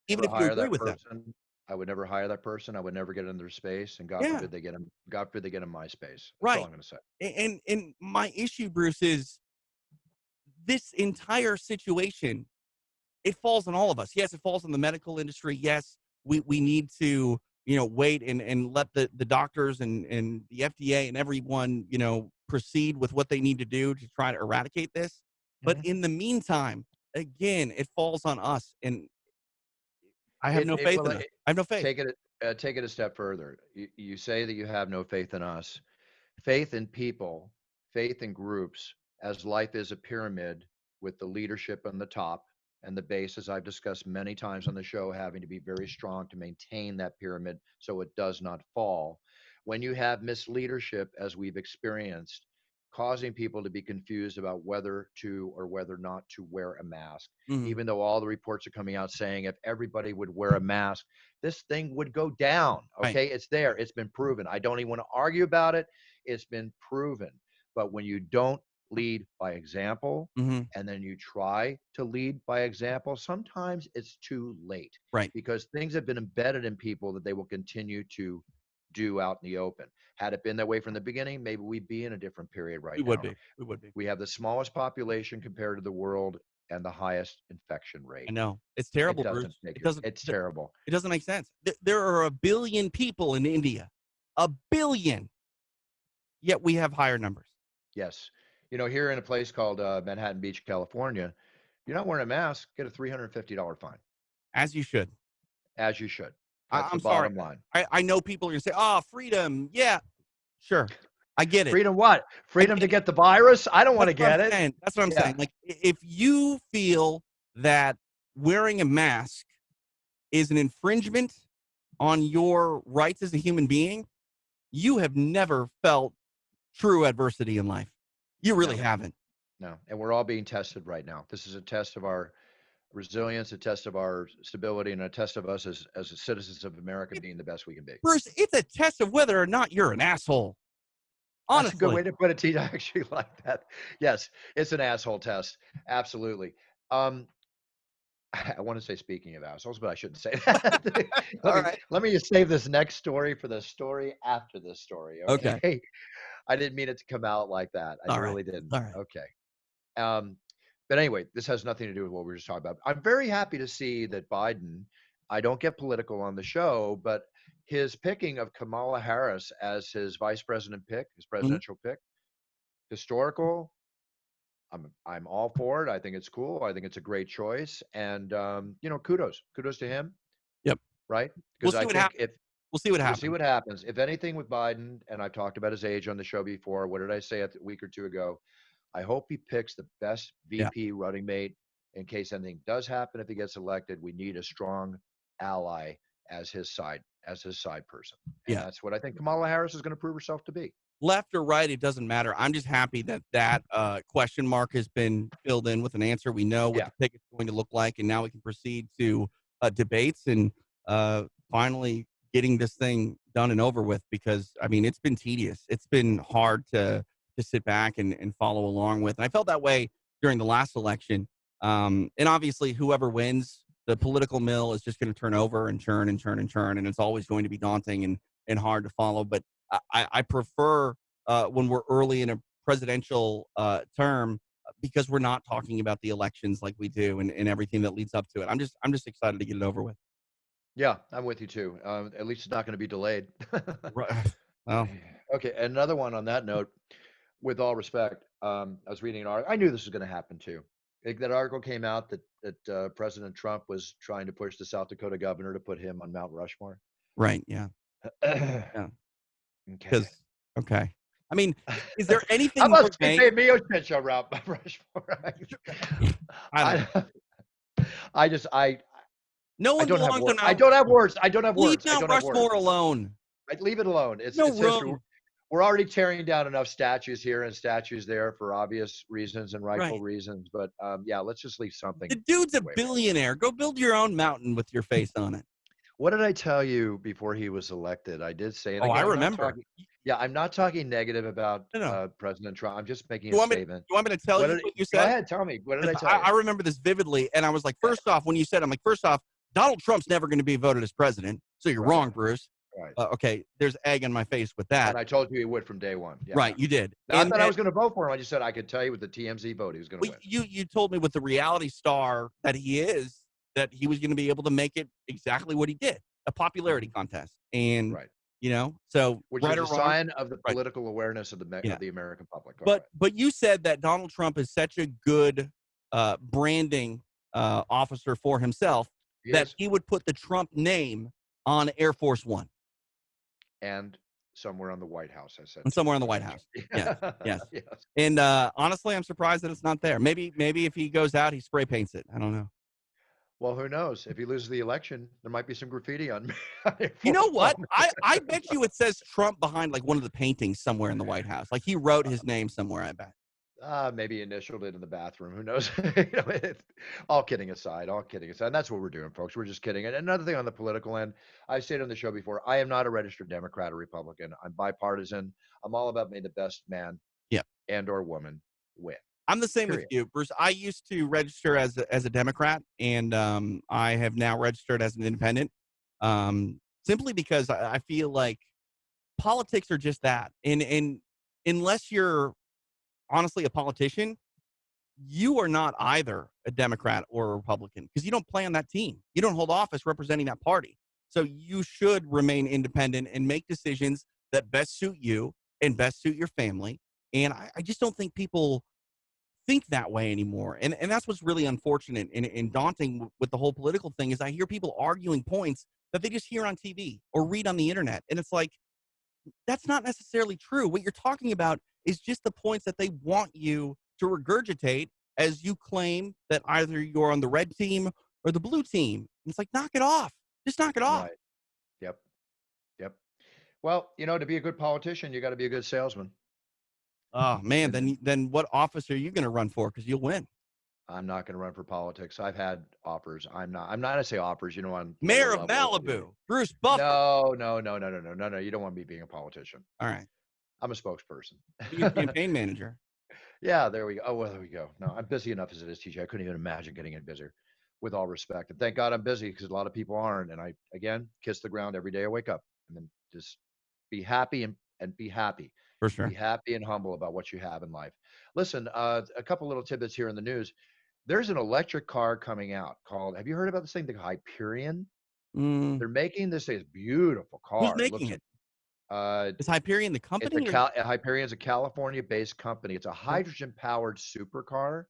even Never if you hire agree that with them. person. I would never hire that person. I would never get in their space, and God Yeah, forbid they get in. God forbid they get in my space. That's all right. I'm going to say. And my issue, Bruce, is this entire situation, it falls on all of us. Yes, it falls on the medical industry. Yes, we need to, wait and let the doctors and the FDA and everyone, proceed with what they need to do to try to eradicate this. But Mhm. in the meantime, again, it falls on us. And I have no It faith well, in us. I have no faith. take it a step further. You say that you have no faith in us. Faith in people, faith in groups, as life is a pyramid with the leadership on the top and the base, as I've discussed many times on the show, having to be very strong to maintain that pyramid so it does not fall. When you have misleadership, as we've experienced, causing people to be confused about whether to or whether not to wear a mask, Mhm. even though all the reports are coming out saying if everybody would wear a mask, this thing would go down. Right. Okay, it's there, it's been proven. I don't even want to argue about it. It's been proven. But when you don't lead by example, Mhm. and then you try to lead by example, sometimes it's too late Right. because things have been embedded in people that they will continue to do out in the open. Had it been that way from the beginning, maybe we'd be in a different period right We would now. be. We would be. We have the smallest population compared to the world and the highest infection I rate. know. It's It terrible, doesn't Bruce. make It it. doesn't. It's terrible. It doesn't make sense. There are 1 billion people in India, 1 billion, yet we have higher numbers. Yes. Here in a place called Manhattan Beach, California, you're not wearing a mask, get a $350 fine, As you should. as you should. I, That's the I'm sorry. bottom line. I know people are gonna say, "Oh, freedom." Yeah, sure. I get it. Freedom what? I Freedom get to it. get the virus? I don't want That's to what I'm get it. saying. That's what I'm Yeah. saying. Like, if you feel that wearing a mask is an infringement on your rights as a human being, you have never felt true adversity in life. You really No, haven't. no. And we're all being tested right now. This is a test of our resilience, a test of our stability, and a test of us as citizens of America being the best we can be. Bruce, it's a test of whether or not you're an asshole. That's a good way Honestly. to put it, T. I actually like that. Yes, it's an asshole test. Absolutely. Um, I want to say speaking of assholes, but I shouldn't say that. let All me right. let me just save this next story for the story after this story. Okay. Okay. I didn't mean it to come out like that. I All right. really didn't. All right. Okay. Um, but anyway, this has nothing to do with what we were just talking about. I'm very happy to see that Biden, I don't get political on the show, but his picking of Kamala Harris as his vice president pick, his Mhm. presidential pick, historical. I'm all for it. I think it's cool. I think it's a great choice. And kudos to him, Yep. right? We'll Because see I what think happens. if We'll see what we'll see happens. what happens. If anything with Biden, and I've talked about his age on the show before, what did I say a week or two ago? I hope he picks the best Yeah. VP running mate in case anything does happen. If he gets elected, we need a strong ally as his side person. And Yeah. that's what I think Kamala Harris is going to prove herself to be. Left or right, it doesn't matter. I'm just happy that question mark has been filled in with an answer. We know what Yeah. the ticket's going to look like, and now we can proceed to debates and finally getting this thing done and over with. Because I mean, it's been tedious. It's been hard to sit back and follow along with. And I felt that way during the last election. And obviously, whoever wins, the political mill is just going to turn over and churn and churn and churn, and it's always going to be daunting and hard to follow. But I prefer when we're early in a presidential term because we're not talking about the elections like we do and everything that leads up to it. I'm just excited to get it over with. Yeah, I'm with you too. At least it's not going to be delayed. Right. Well, Okay, another one on that note. With all respect, I was reading an article. I knew this was going to happen too. That article came out that President Trump was trying to push the South Dakota governor to put him on Mount Rushmore. right. Yeah. Okay. Because okay. I mean, is there How anything about more vague? Stipe Miocic on Mount Rushmore? I don't know. I just No I one don't have belongs words. on I Mount. don't have words. I don't have Leave words. I Mount don't have words. Rushmore alone. Leave it alone. It's No history. room. We're already tearing down enough statues here and statues there for obvious reasons and rightful Right. reasons. But yeah, let's just leave something. The dude's a the way it was. billionaire. Go build your own mountain with your face on it. What did I tell you before he was elected? I did say, and Oh, again, I I'm not remember. talking. Yeah, I'm not talking negative about No. President Trump. I'm just making You a want me? statement. You want me to tell What you did what you Go said? ahead, tell me. What did I 'Cause tell you? I remember this vividly, and I was like, first off, when you said, I'm like, first off, Donald Trump's never going to be voted as president, so you're Right. wrong, Bruce. Right. Okay, there's egg on my face with that. And I told you he would from day one. Yeah. Right, you did. Not that I was going to vote for him. I just said I could tell you with the TMZ vote he was going to Well, win. you told me with the reality star that he is that he was going to be able to make it exactly what he did, a popularity contest, and Right. so Which right is or a wrong, sign of the right. political awareness of the American public. Go ahead. But you said that Donald Trump is such a good branding officer for himself that he would put the Trump name on Air Force One. And somewhere on the White House, I said. And somewhere on the White House. Yes. Yes. And honestly, I'm surprised that it's not there. Maybe if he goes out, he spray paints it. I don't know. Well, who knows? If he loses the election, there might be some graffiti on. You know what? I bet you it says Trump behind like one of the paintings somewhere in the White House. Like he wrote his name somewhere, I bet. Maybe initialed it in the bathroom. Who knows? All kidding aside. And that's what we're doing, folks. We're just kidding. And another thing on the political end, I've said on the show before, I am not a registered Democrat or Republican. I'm bipartisan. I'm all about may the best man and or woman win. I'm the same with you, Bruce. I used to register as a Democrat, and I have now registered as an independent, simply because I feel like politics are just that. And unless you're honestly a politician, you are not either a Democrat or a Republican because you don't play on that team. You don't hold office representing that party. So you should remain independent and make decisions that best suit you and best suit your family. And I just don't think people think that way anymore. And that's what's really unfortunate and daunting with the whole political thing is I hear people arguing points that they just hear on TV or read on the internet. And it's like, that's not necessarily true. What you're talking about is just the points that they want you to regurgitate as you claim that either you're on the red team or the blue team. And it's like, knock it off. Just knock it off. Right. Yep. Well, to be a good politician, you got to be a good salesman. Oh man, then what office are you going to run for? Because you'll win. I'm not going to run for politics. I've had offers. I'm not going to say offers. On Mayor of Malibu, Bruce Buffer. No. You don't want me being a politician. All right. I'm a spokesperson. Be a campaign manager. Yeah, there we go. Oh, well, there we go. No, I'm busy enough as it is, TJ. I couldn't even imagine getting it busier. With all respect, and thank God I'm busy because a lot of people aren't. And I again kiss the ground every day I wake up, and then just be happy and be happy. For sure. Be happy and humble about what you have in life. Listen, a couple little tidbits here in the news. There's an electric car coming out called, have you heard about this thing, the Hyperion? They're making this thing. It's a beautiful car. Who's making it? Is Hyperion the company? Hyperion's a California-based company. It's a hydrogen-powered supercar.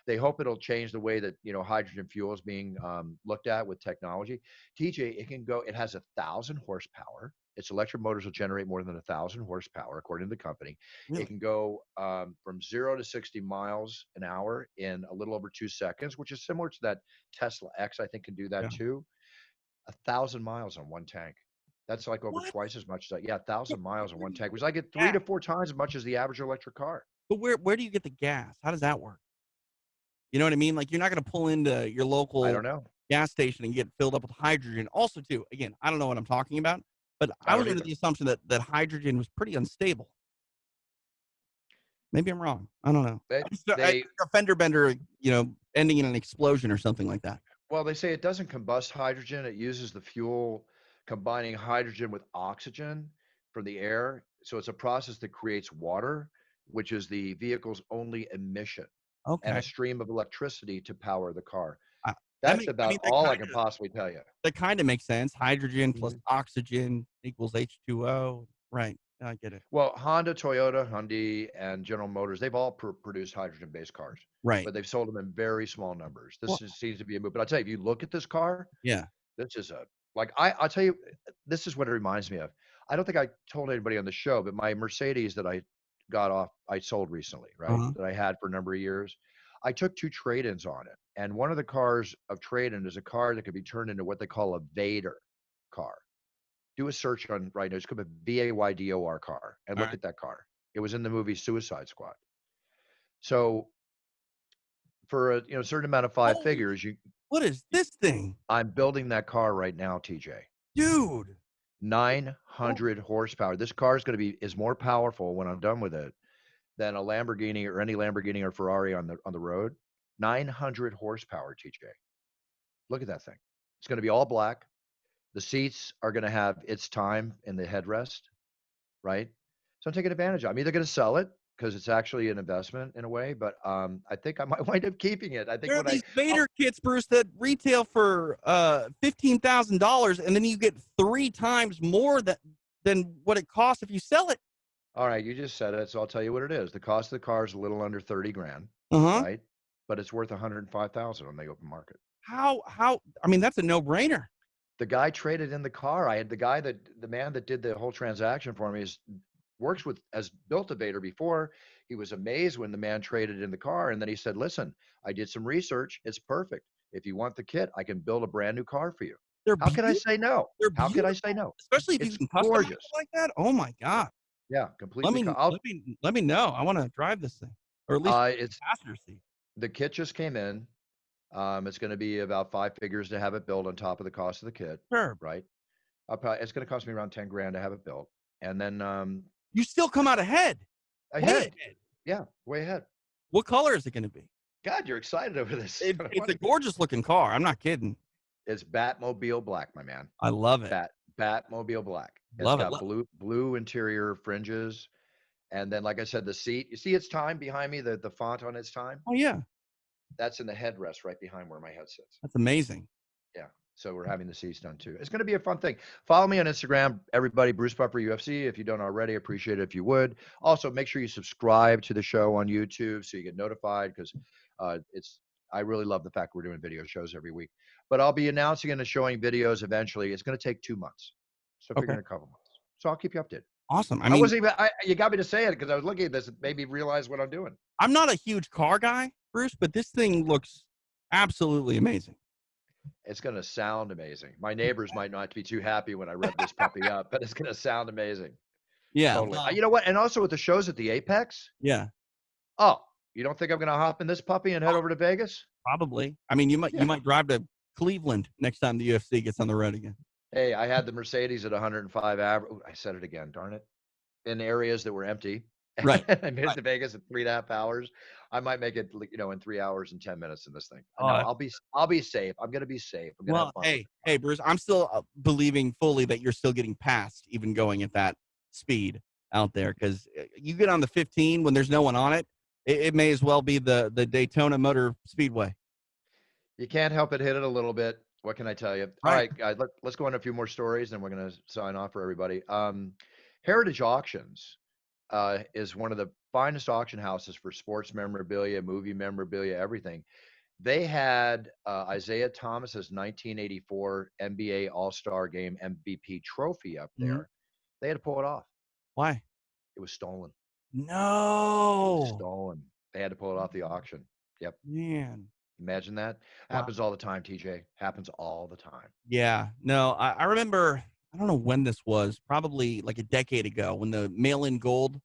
They hope it'll change the way that hydrogen fuel is being looked at with technology. TJ, it has 1,000 horsepower. Its electric motors will generate more than 1,000 horsepower, according to the company. Really? It can go from 0 to 60 miles an hour in a little over 2 seconds, which is similar to that Tesla X. I think can do that too. 1,000 miles on one tank. That's like over twice as much. 1,000 miles on one tank, which I get 3 to 4 times as much as the average electric car. But where do you get the gas? How does that work? You know what I mean? Like you're not going to pull into your local I don't know. gas station and get filled up with hydrogen. Also, too, again, I don't know what I'm talking about, but I was under the assumption that hydrogen was pretty unstable. Maybe I'm wrong. I don't know. A fender bender, ending in an explosion or something like that. Well, they say it doesn't combust hydrogen. It uses the fuel combining hydrogen with oxygen from the air. So it's a process that creates water, which is the vehicle's only emission. Okay. And a stream of electricity to power the car. That's all I can possibly tell you. That kind of makes sense. Hydrogen plus oxygen equals H2O. Right. I get it. Well, Honda, Toyota, Hyundai, and General Motors, they've all produced hydrogen-based cars. Right. But they've sold them in very small numbers. Seems to be a move. But I'll tell you, if you look at this car, this is I'll tell you, this is what it reminds me of. I don't think I told anybody on the show, but my Mercedes that I sold recently, right? That I had for a number of years. I took 2 trade-ins on it. And one of the cars of trade-in is a car that could be turned into what they call a Vader car. Do a search on right now. It's called a VAYDOR car, and All look right. at that car. It was in the movie Suicide Squad. So for a certain amount of five Holy, figures, what is this thing, I'm building that car right now, TJ. dude? 900 horsepower. This car is more powerful when I'm done with it than a Lamborghini or any Lamborghini or Ferrari on the road. 900 horsepower, TJ. Look at that thing. It's going to be all black. The seats are going to have its time in the headrest, right? So I'm taking advantage of it. I'm either going to sell it because it's actually an investment in a way, but I think I might wind up keeping it. I think There are when these Vader kits, Bruce, that retail for $15,000, and then you get 3 times more than what it costs if you sell it. all right, you just said it, so I'll tell you what it is. The cost of the car is a little under 30 grand, Uh-huh. right? But it's worth 105,000 on the open market. How? I mean, that's a no-brainer. The guy traded in the car. I had the man that did the whole transaction for me has built a Vader before. He was amazed when the man traded in the car, and then he said, "Listen, I did some research. It's perfect. If you want the kit, I can build a brand new car for you." They're How could I beautiful. say no? They're How could I beautiful, say no? especially if you It's can customize it gorgeous. like that. Oh my god! Yeah, Let completely. me let me know. I want to drive this thing, or at least It's passenger seat. the kit just came in. It's going to be about five figures to have it built on top of the cost of the kit, Sure. right? It's going to cost me around 10 grand to have it built, and then You still come out ahead. Way ahead. ahead. Yeah, way ahead. What color is it going to be? God, you're excited over this. It's a gorgeous looking car. I'm not kidding. It's Batmobile black, my man. I love it. Batmobile black. It's Love it. got blue interior fringes, and then like I said, the seat. You see its time behind me, the font on its time. Oh yeah, That's in the headrest right behind where my head sits. that's amazing. Yeah. So we're having the seats done too. It's going to be a fun thing. Follow me on Instagram, everybody. Bruce Buffer UFC. If you don't already, appreciate it if you would. Also, make sure you subscribe to the show on YouTube so you get notified because I really love the fact we're doing video shows every week. But I'll be announcing and showing videos eventually. It's going to take 2 months, so figure in a couple months. So I'll keep you updated. Awesome. I I mean, wasn't even. You got me to say it because I was looking at this. It made me realize what I'm doing. I'm not a huge car guy, Bruce, but this thing looks absolutely amazing. It's going to sound amazing. My neighbors might not be too happy when I rev this puppy up, but it's going to sound amazing. Yeah. Totally. Well, You know what? And also with the shows at the Apex. yeah. Oh, you don't think I'm going to hop in this puppy and head over to Vegas? Probably. I mean, you might drive to Cleveland next time the UFC gets on the road again. Hey, I had the Mercedes at 105 average. I said it again. Darn it. In areas that were empty. Right. I made it to Vegas in 3.5 hours. I might make it, in 3 hours and 10 minutes in this thing. No, I'll be safe. I'm going to be safe. I'm going to have fun. Hey, Bruce, I'm still believing fully that you're still getting past even going at that speed out there because you get on the 15 when there's no one on it. It may as well be the Daytona Motor Speedway. You can't help but hit it a little bit. What can I tell you? All right, guys, let's go into a few more stories, and we're going to sign off for everybody. Heritage Auctions is one of the finest auction houses for sports memorabilia, movie memorabilia, everything. They had Isaiah Thomas's 1984 NBA All-Star Game MVP trophy up there. Mm-hmm. They had to pull it off. Why? It was stolen. No. It was stolen. They had to pull it off the auction. Yep. Man. Imagine that. Happens all the time, TJ. Happens all the time. Yeah. No, I remember, I don't know when this was, probably like a decade ago when the mail-in gold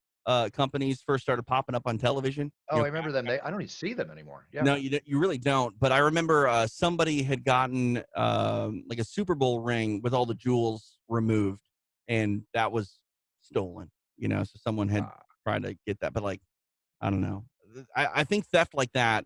companies first started popping up on television. Oh, I remember them. I don't even see them anymore. Yeah. No, you really don't. But I remember somebody had gotten like a Super Bowl ring with all the jewels removed, and that was stolen. So someone had tried to get that. But I don't know. I think theft like that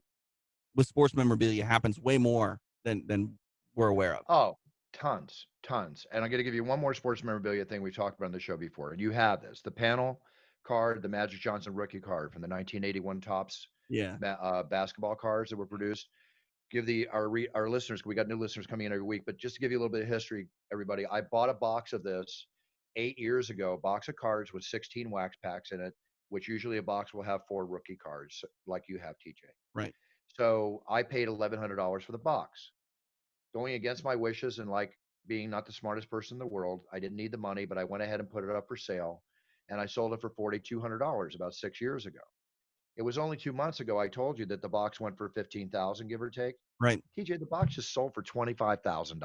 with sports memorabilia happens way more than we're aware of. Oh, tons. And I'm going to give you one more sports memorabilia thing we've talked about on the show before. And you have this, the panel card, the Magic Johnson rookie card from the 1981 Topps basketball cards that were produced. Give our listeners, we got new listeners coming in every week, but just to give you a little bit of history, everybody, I bought a box of this 8 years ago, a box of cards with 16 wax packs in it, which usually a box will have 4 rookie cards like you have, TJ. Right. So I paid $1,100 for the box. Going against my wishes and being not the smartest person in the world, I didn't need the money, but I went ahead and put it up for sale, and I sold it for $4,200 about 6 years ago. It was only 2 months ago I told you that the box went for 15,000, give or take. Right. TJ, the box just sold for $25,000.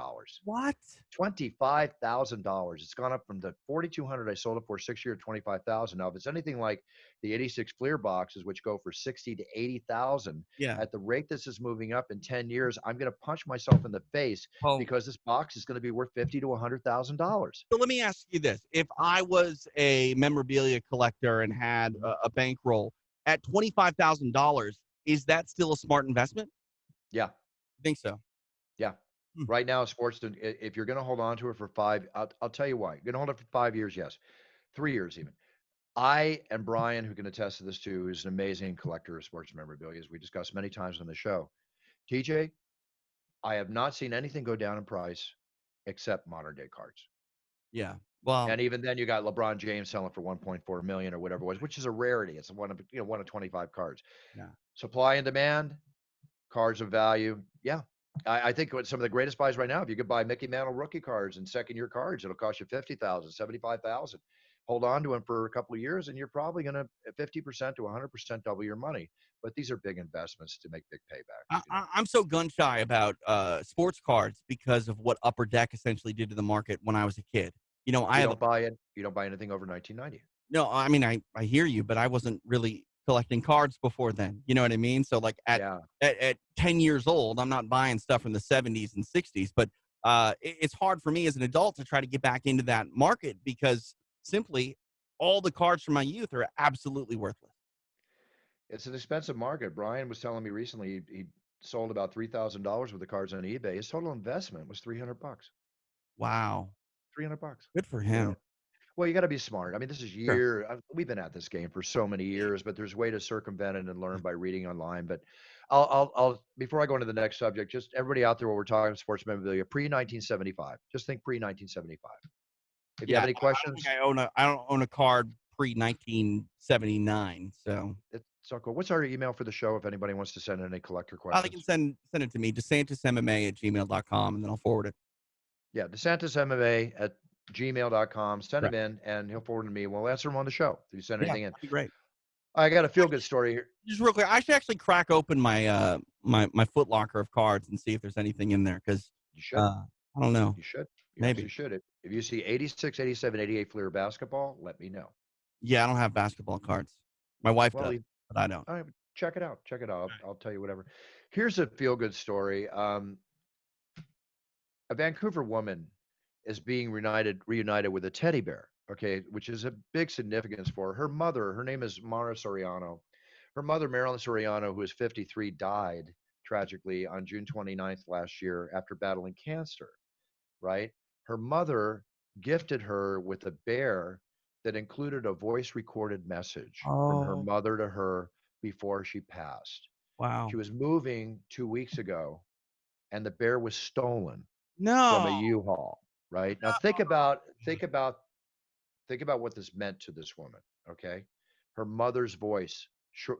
What? $25,000. It's gone up from the 4,200 I sold it for 6 year, 25,000. Now, if it's anything like the 86 Fleer boxes, which go for 60 to 80,000, Yeah. at the rate this is moving up in 10 years, I'm going to punch myself in the face Well, because this box is going to be worth $50 to $100,000. so let me ask you this: if I was a memorabilia collector and had a bankroll at $25,000, is that still a smart investment? Yeah. I think so. Yeah. Hmm. Right now, sports, if you're going to hold on to it for I'll tell you why. You're going to hold it for 5 years, yes. 3 years even. I and Brian, who can attest to this too, who's an amazing collector of sports memorabilia, as we discussed many times on the show. TJ, I have not seen anything go down in price except modern day cards. Yeah. Well, And even then, you got LeBron James selling for 1.4 million or whatever it was, which is a rarity. It's one of 25 cards. yeah. Supply and demand, cards of value. Yeah. I think what some of the greatest buys right now, if you could buy Mickey Mantle rookie cards and second year cards, it'll cost you 50,000, 75,000. Hold on to them for a couple of years, and you're probably going to 50% to 100% double your money. But these are big investments to make big paybacks. I'm so gun shy about sports cards because of what Upper Deck essentially did to the market when I was a kid. You know, You don't buy it. You don't buy anything over 1990. no, I mean, I hear you, but I wasn't really collecting cards before then. You know what I mean? So like Yeah. at 10 years old, I'm not buying stuff from the 70s and 60s, but it's hard for me as an adult to try to get back into that market because simply all the cards from my youth are absolutely worthless. It's an expensive market. Brian was telling me recently he sold about $3,000 worth of cards on eBay. His total investment was $300. Wow. $300. Good for You him. know, well, you got to be smart. I mean, this is Sure. we've been at this game for so many years, but there's a way to circumvent it and learn by reading online. But I'll before I go into the next subject, just everybody out there, while we're talking sports memorabilia, pre 1975. Just think pre 1975. If you have Yeah, any I don't questions, think I don't own a card pre 1979. So it's so cool. What's our email for the show if anybody wants to send in any collector they can questions? send it to me, DeSantisMMA@gmail.com, and then I'll forward it. Yeah, DeSantisMMA@gmail.com. Send Right. them in, and he'll forward them to me. We'll answer them on the show if you send Yeah, anything in. that'd be great. I got a feel good story here. Just real quick, I should actually crack open my my Foot Locker of cards and see if there's anything in there because You should. I don't know. You should. You Maybe. absolutely should. If you see 86, 87, 88 Fleer basketball, let me know. Yeah, I don't have basketball cards. My wife Well, does, but I don't. all right, check it out. Check it out. I'll tell you whatever. Here's a feel good story. A Vancouver woman is being reunited with a teddy bear, okay, which is a big significance for her. Her mother, her name is Mara Soriano. Her mother, Marilyn Soriano, who is 53, died tragically on June 29th last year after battling cancer, right? Her mother gifted her with a bear that included a voice recorded message from her Oh, mother to her before she passed. She wow. was moving 2 weeks ago, and the bear was stolen from a No. U-Haul, right? Now think about what this meant to this woman, okay? Her mother's voice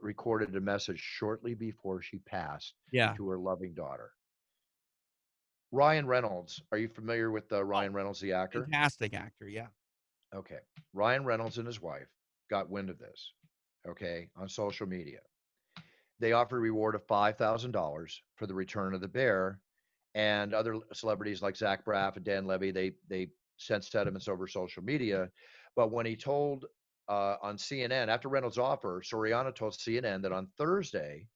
recorded a message shortly before she passed Yeah. to her loving daughter. Ryan Reynolds, are you familiar with Oh, Ryan Reynolds, the actor? fantastic actor. Yeah. Okay. Ryan Reynolds and his wife got wind of this, okay, on social media. They offered a reward of $5,000 for the return of the bear, and other celebrities like Zach Braff and Dan Levy, they sent sentiments over social media. But when he told on CNN after Reynolds' offer, Soriano told CNN that on Thursday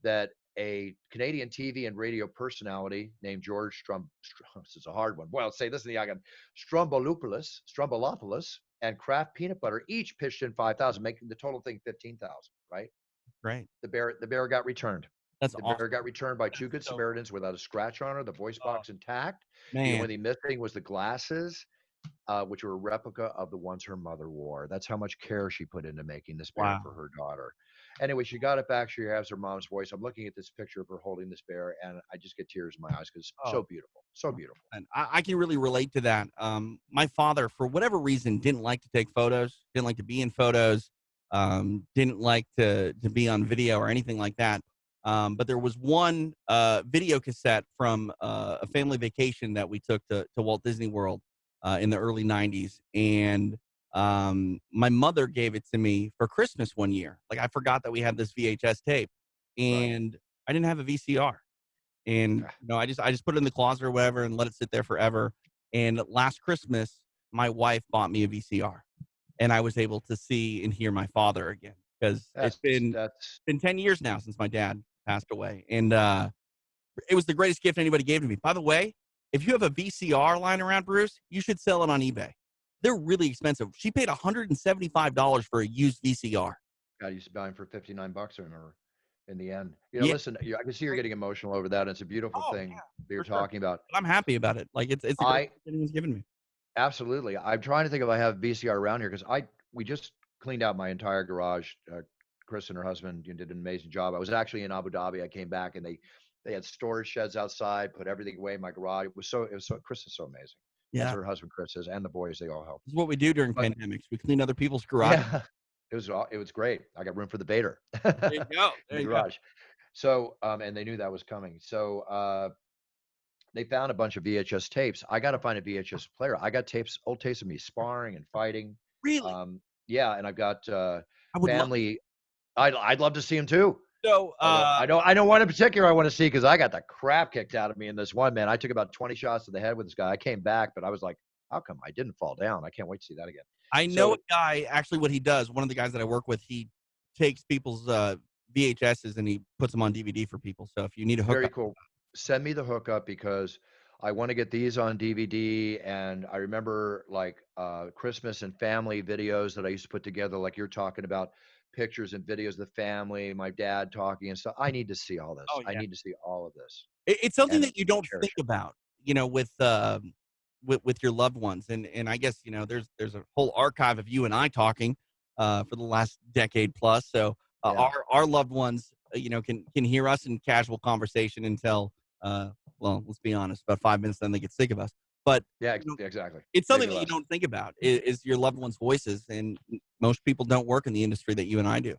that a Canadian TV and radio personality named George this is a hard one. Well, I'll say this in the icon, Strombolopoulos, and Kraft Peanut Butter each pitched in 5,000, making the total thing 15,000. Right? Great. The bear got returned. That's The bear awesome. got returned by two good So Samaritans without a scratch on her. The voice oh, box intact. The man. only thing missing was the glasses, which were a replica of the ones her mother wore. That's how much care she put into making this bear for Wow. her daughter. Anyway, she got it back. She has her mom's voice. I'm looking at this picture of her holding this bear, and I just get tears in my eyes because it's Oh, so beautiful. So beautiful. and I can really relate to that. My father, for whatever reason, didn't like to take photos, didn't like to be in photos, didn't like to be on video or anything like that. But there was one video cassette from a family vacation that we took to Walt Disney World in the early 90s. And My mother gave it to me for Christmas one year. Like I forgot that we had this VHS tape, Right. and I didn't have a VCR. And Ah, I just put it in the closet or whatever and let it sit there forever. And last Christmas, my wife bought me a VCR, and I was able to see and hear my father again because it's that's been 10 years now since my dad passed away, and it was the greatest gift anybody gave to me. By the way, if you have a VCR lying around, Bruce, you should sell it on eBay. They're really expensive. She paid $175 for a used VCR. I used to buy them for 59 bucks, I remember, in the end. Yeah. Listen, I can see you're getting emotional over that. And it's a beautiful Oh thing yeah, that you're for sure. talking about. But I'm happy about it. Like it's the greatest I gift anyone's given me. absolutely. I'm trying to think if I have VCR around here because we just cleaned out my entire garage. Chris and her husband did an amazing job. I was actually in Abu Dhabi. I came back and they had storage sheds outside, put everything away in my garage. Chris is so amazing. As Yeah, her husband Chris is, and the boys, they all help. this is what we do during But pandemics. We clean other people's garage. yeah, it was great. I got room for the Vader There you go. in There the you go. garage. So, and they knew that was coming. So, they found a bunch of VHS tapes. I got to find a VHS player. I got old tapes of me sparring and fighting. Really, Yeah, and I've got I would love. family. I'd love to see them too. So, Although I know one in particular I want to see because I got the crap kicked out of me in this one, man. I took about 20 shots to the head with this guy. I came back, but I was like, how come I didn't fall down? I can't wait to see that again. I know a So guy. Actually, what he does, one of the guys that I work with, he takes people's VHSs and he puts them on DVD for people. So if you need a very hookup, cool. Send me the hookup because I want to get these on DVD. And I remember like Christmas and family videos that I used to put together, like you're talking about pictures and videos of the family, my dad talking and stuff. I need to see all this. oh I yeah, need to see all of this it's something and that you don't cherish think about, with your loved ones, and I guess there's a whole archive of you and I talking for the last decade plus. So it. Yeah. our loved ones, can hear us in casual conversation until well, let's be honest, about 5 minutes, then they get sick of us. But Yeah, exactly. it's something Maybe that you less. don't think about is your loved ones' voices, and most people don't work in the industry that you and I do.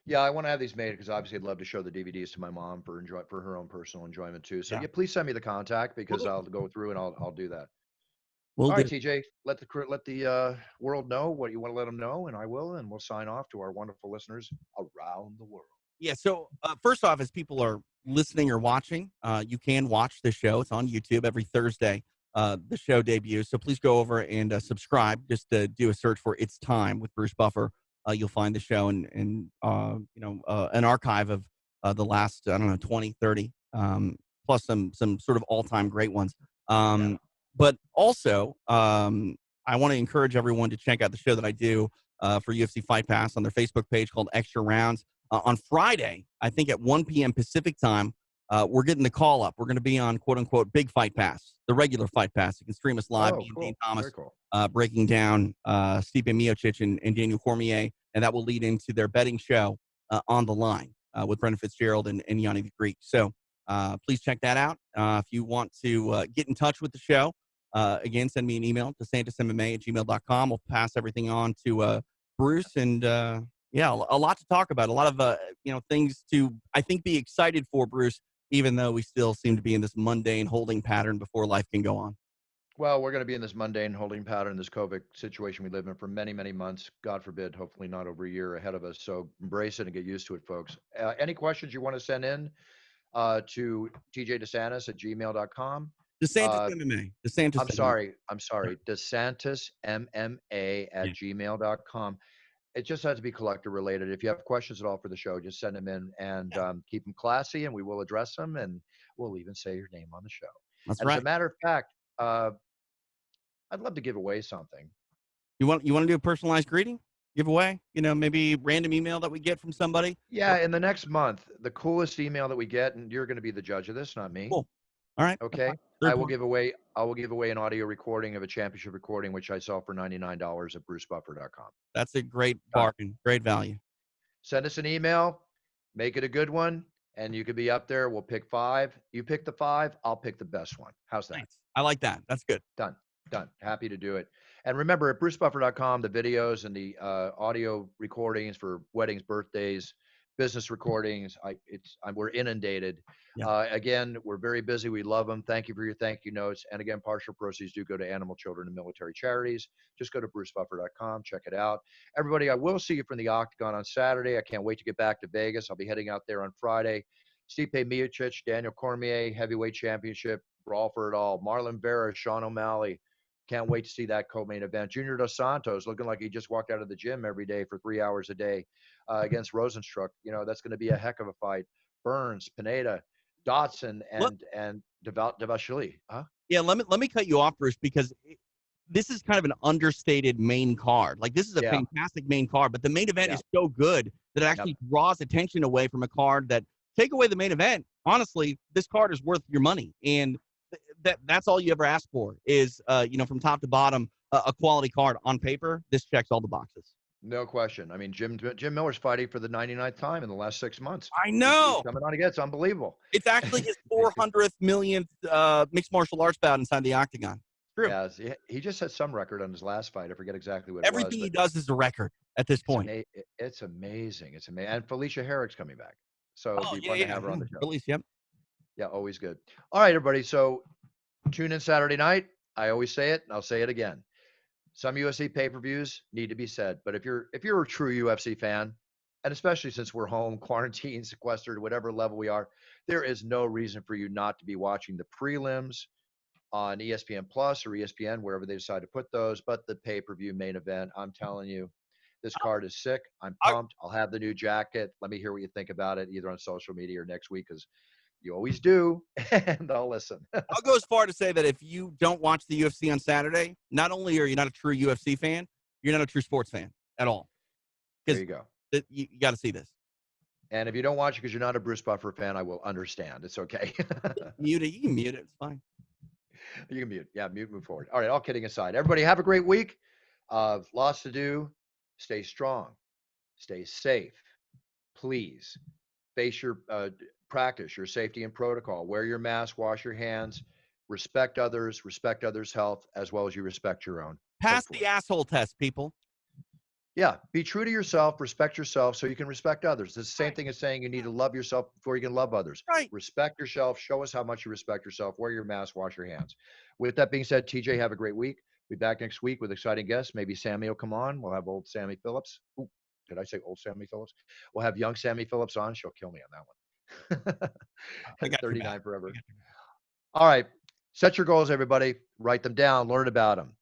Yeah, I want to have these made because obviously I'd love to show the DVDs to my mom for her own personal enjoyment too. So Yeah, yeah, please send me the contact because we'll I'll go through and I'll do that. we'll All right, do. TJ, let the world know what you want to let them know, and I will, and we'll sign off to our wonderful listeners around the world. Yeah. So first off, as people are listening or watching, you can watch the show. It's on YouTube every Thursday. The show debuts. So please go over and subscribe. Just do a search for "It's Time" with Bruce Buffer. You'll find the show and an archive of the last, I don't know, 20, 30, plus some sort of all-time great ones. Yeah. But also, I want to encourage everyone to check out the show that I do for UFC Fight Pass on their Facebook page called Extra Rounds. On Friday, I think at 1 p.m. Pacific time, we're getting the call up. We're going to be on "quote unquote" Big Fight Pass, the regular Fight Pass. You can stream us live. Oh, Me and Dane cool. Thomas Very cool. breaking down Stipe Miocic and Daniel Cormier, and that will lead into their betting show on the line with Brendan Fitzgerald and Yanni the Greek. So please check that out. If you want to get in touch with the show, again, send me an email to santismma@gmail.com. We'll pass everything on to Bruce, and yeah, a lot to talk about. A lot of things to, I think, be excited for, Bruce, even though we still seem to be in this mundane holding pattern before life can go on. Well, we're going to be in this mundane holding pattern, this COVID situation we live in for many, many months. God forbid, hopefully not over a year ahead of us. So embrace it and get used to it, folks. Any questions you want to send in to tjdesantis@gmail.com. DeSantis Uh, MMA. DeSantis I'm MMA. sorry. I'm sorry. DeSantisMMA at Yeah. gmail.com. It just has to be collector related. If you have questions at all for the show, just send them in and Yeah. keep them classy, and we will address them, and we'll even say your name on the show. That's And as a right. matter of fact, I'd love to give away something. You want to do a personalized greeting giveaway? Maybe random email that we get from somebody. Yeah, in the next month, the coolest email that we get, and you're going to be the judge of this, not me. Cool. All right. That's Okay. fine. Third party. I will give away an audio recording of a championship recording, which I sell for $99 at brucebuffer.com. That's a great bargain. Great value. Send us an email, make it a good one, and you could be up there. We'll pick 5. You pick the 5, I'll pick the best one. How's that? Nice. I like that. That's good. Done. Happy to do it. And remember, at brucebuffer.com, the videos and the audio recordings for weddings, birthdays, business recordings. We're inundated. Yeah. Again, we're very busy. We love them. Thank you for your thank you notes. And again, partial proceeds do go to animal, children, and military charities. Just go to brucebuffer.com. Check it out. Everybody, I will see you from the Octagon on Saturday. I can't wait to get back to Vegas. I'll be heading out there on Friday. Stipe Miocic, Daniel Cormier, heavyweight championship, brawl for it all. Marlon Vera, Sean O'Malley. Can't wait to see that co-main event. Junior Dos Santos looking like he just walked out of the gym every day for 3 hours a day against Rosenstruck. That's going to be a heck of a fight. Burns, Pineda, Dotson, and Devashili. Huh? Yeah, let me cut you off, Bruce, because this is kind of an understated main card. Like, this is a fantastic main card, but the main event is so good that it actually draws attention away from a card that, take away the main event, honestly, this card is worth your money. And that's all you ever ask for is, from top to bottom, a quality card on paper. This checks all the boxes. No question. I mean, Jim Miller's fighting for the 99th time in the last 6 months. I know. He's coming on again. It's unbelievable. It's actually his 400th millionth mixed martial arts bout inside the Octagon. True. Yeah, he just had some record on his last fight. I forget exactly what Everything it was. he does is a record at this point. It's amazing. It's amazing. And Felicia Herrick's coming back. So it'd be fun to have her on the show. Release, yep. Yeah, always good. All right, everybody. So tune in Saturday night. I always say it, and I'll say it again. Some UFC pay-per-views need to be said, but if you're a true UFC fan, and especially since we're home, quarantined, sequestered, whatever level we are, there is no reason for you not to be watching the prelims on ESPN Plus or ESPN, wherever they decide to put those. But the pay-per-view main event, I'm telling you, this card is sick. I'm pumped. I'll have the new jacket. Let me hear what you think about it, either on social media or next week, because you always do, and I'll listen. I'll go as far to say that if you don't watch the UFC on Saturday, not only are you not a true UFC fan, you're not a true sports fan at all. There you go. You got to see this. And if you don't watch it because you're not a Bruce Buffer fan, I will understand. It's okay. You can mute it. It's fine. You can mute. Yeah, move forward. All right, all kidding aside. Everybody have a great week. Lots to do. Stay strong. Stay safe. Please face your practice your safety and protocol. Wear your mask, wash your hands, respect others' health, as well as you respect your own. Pass the asshole test, people. Yeah, be true to yourself, respect yourself so you can respect others. It's the same thing as saying you need to love yourself before you can love others. Right. Respect yourself, show us how much you respect yourself, wear your mask, wash your hands. With that being said, TJ, have a great week. Be back next week with exciting guests. Maybe Sammy will come on. We'll have old Sammy Phillips. Ooh, did I say old Sammy Phillips? We'll have young Sammy Phillips on. She'll kill me on that one. I got 39 forever. All right. Set your goals, everybody. Write them down. Learn about them.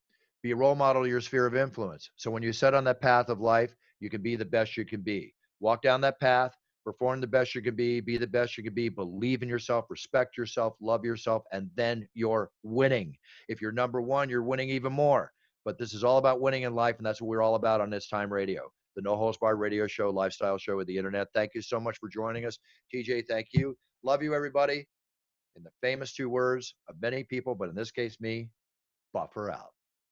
Be a role model to your sphere of influence. So when you set on that path of life, you can be the best you can be. Walk down that path. Perform the best you can be the best you can be, believe in yourself, respect yourself, love yourself, and then you're winning. If you're number one, you're winning even more. But this is all about winning in life, and that's what we're all about on It's Time Radio, the No Holds Barred radio show, lifestyle show with the internet. Thank you so much for joining us. TJ, thank you. Love you, everybody. In the famous two words of many people, but in this case, me, Buffer out.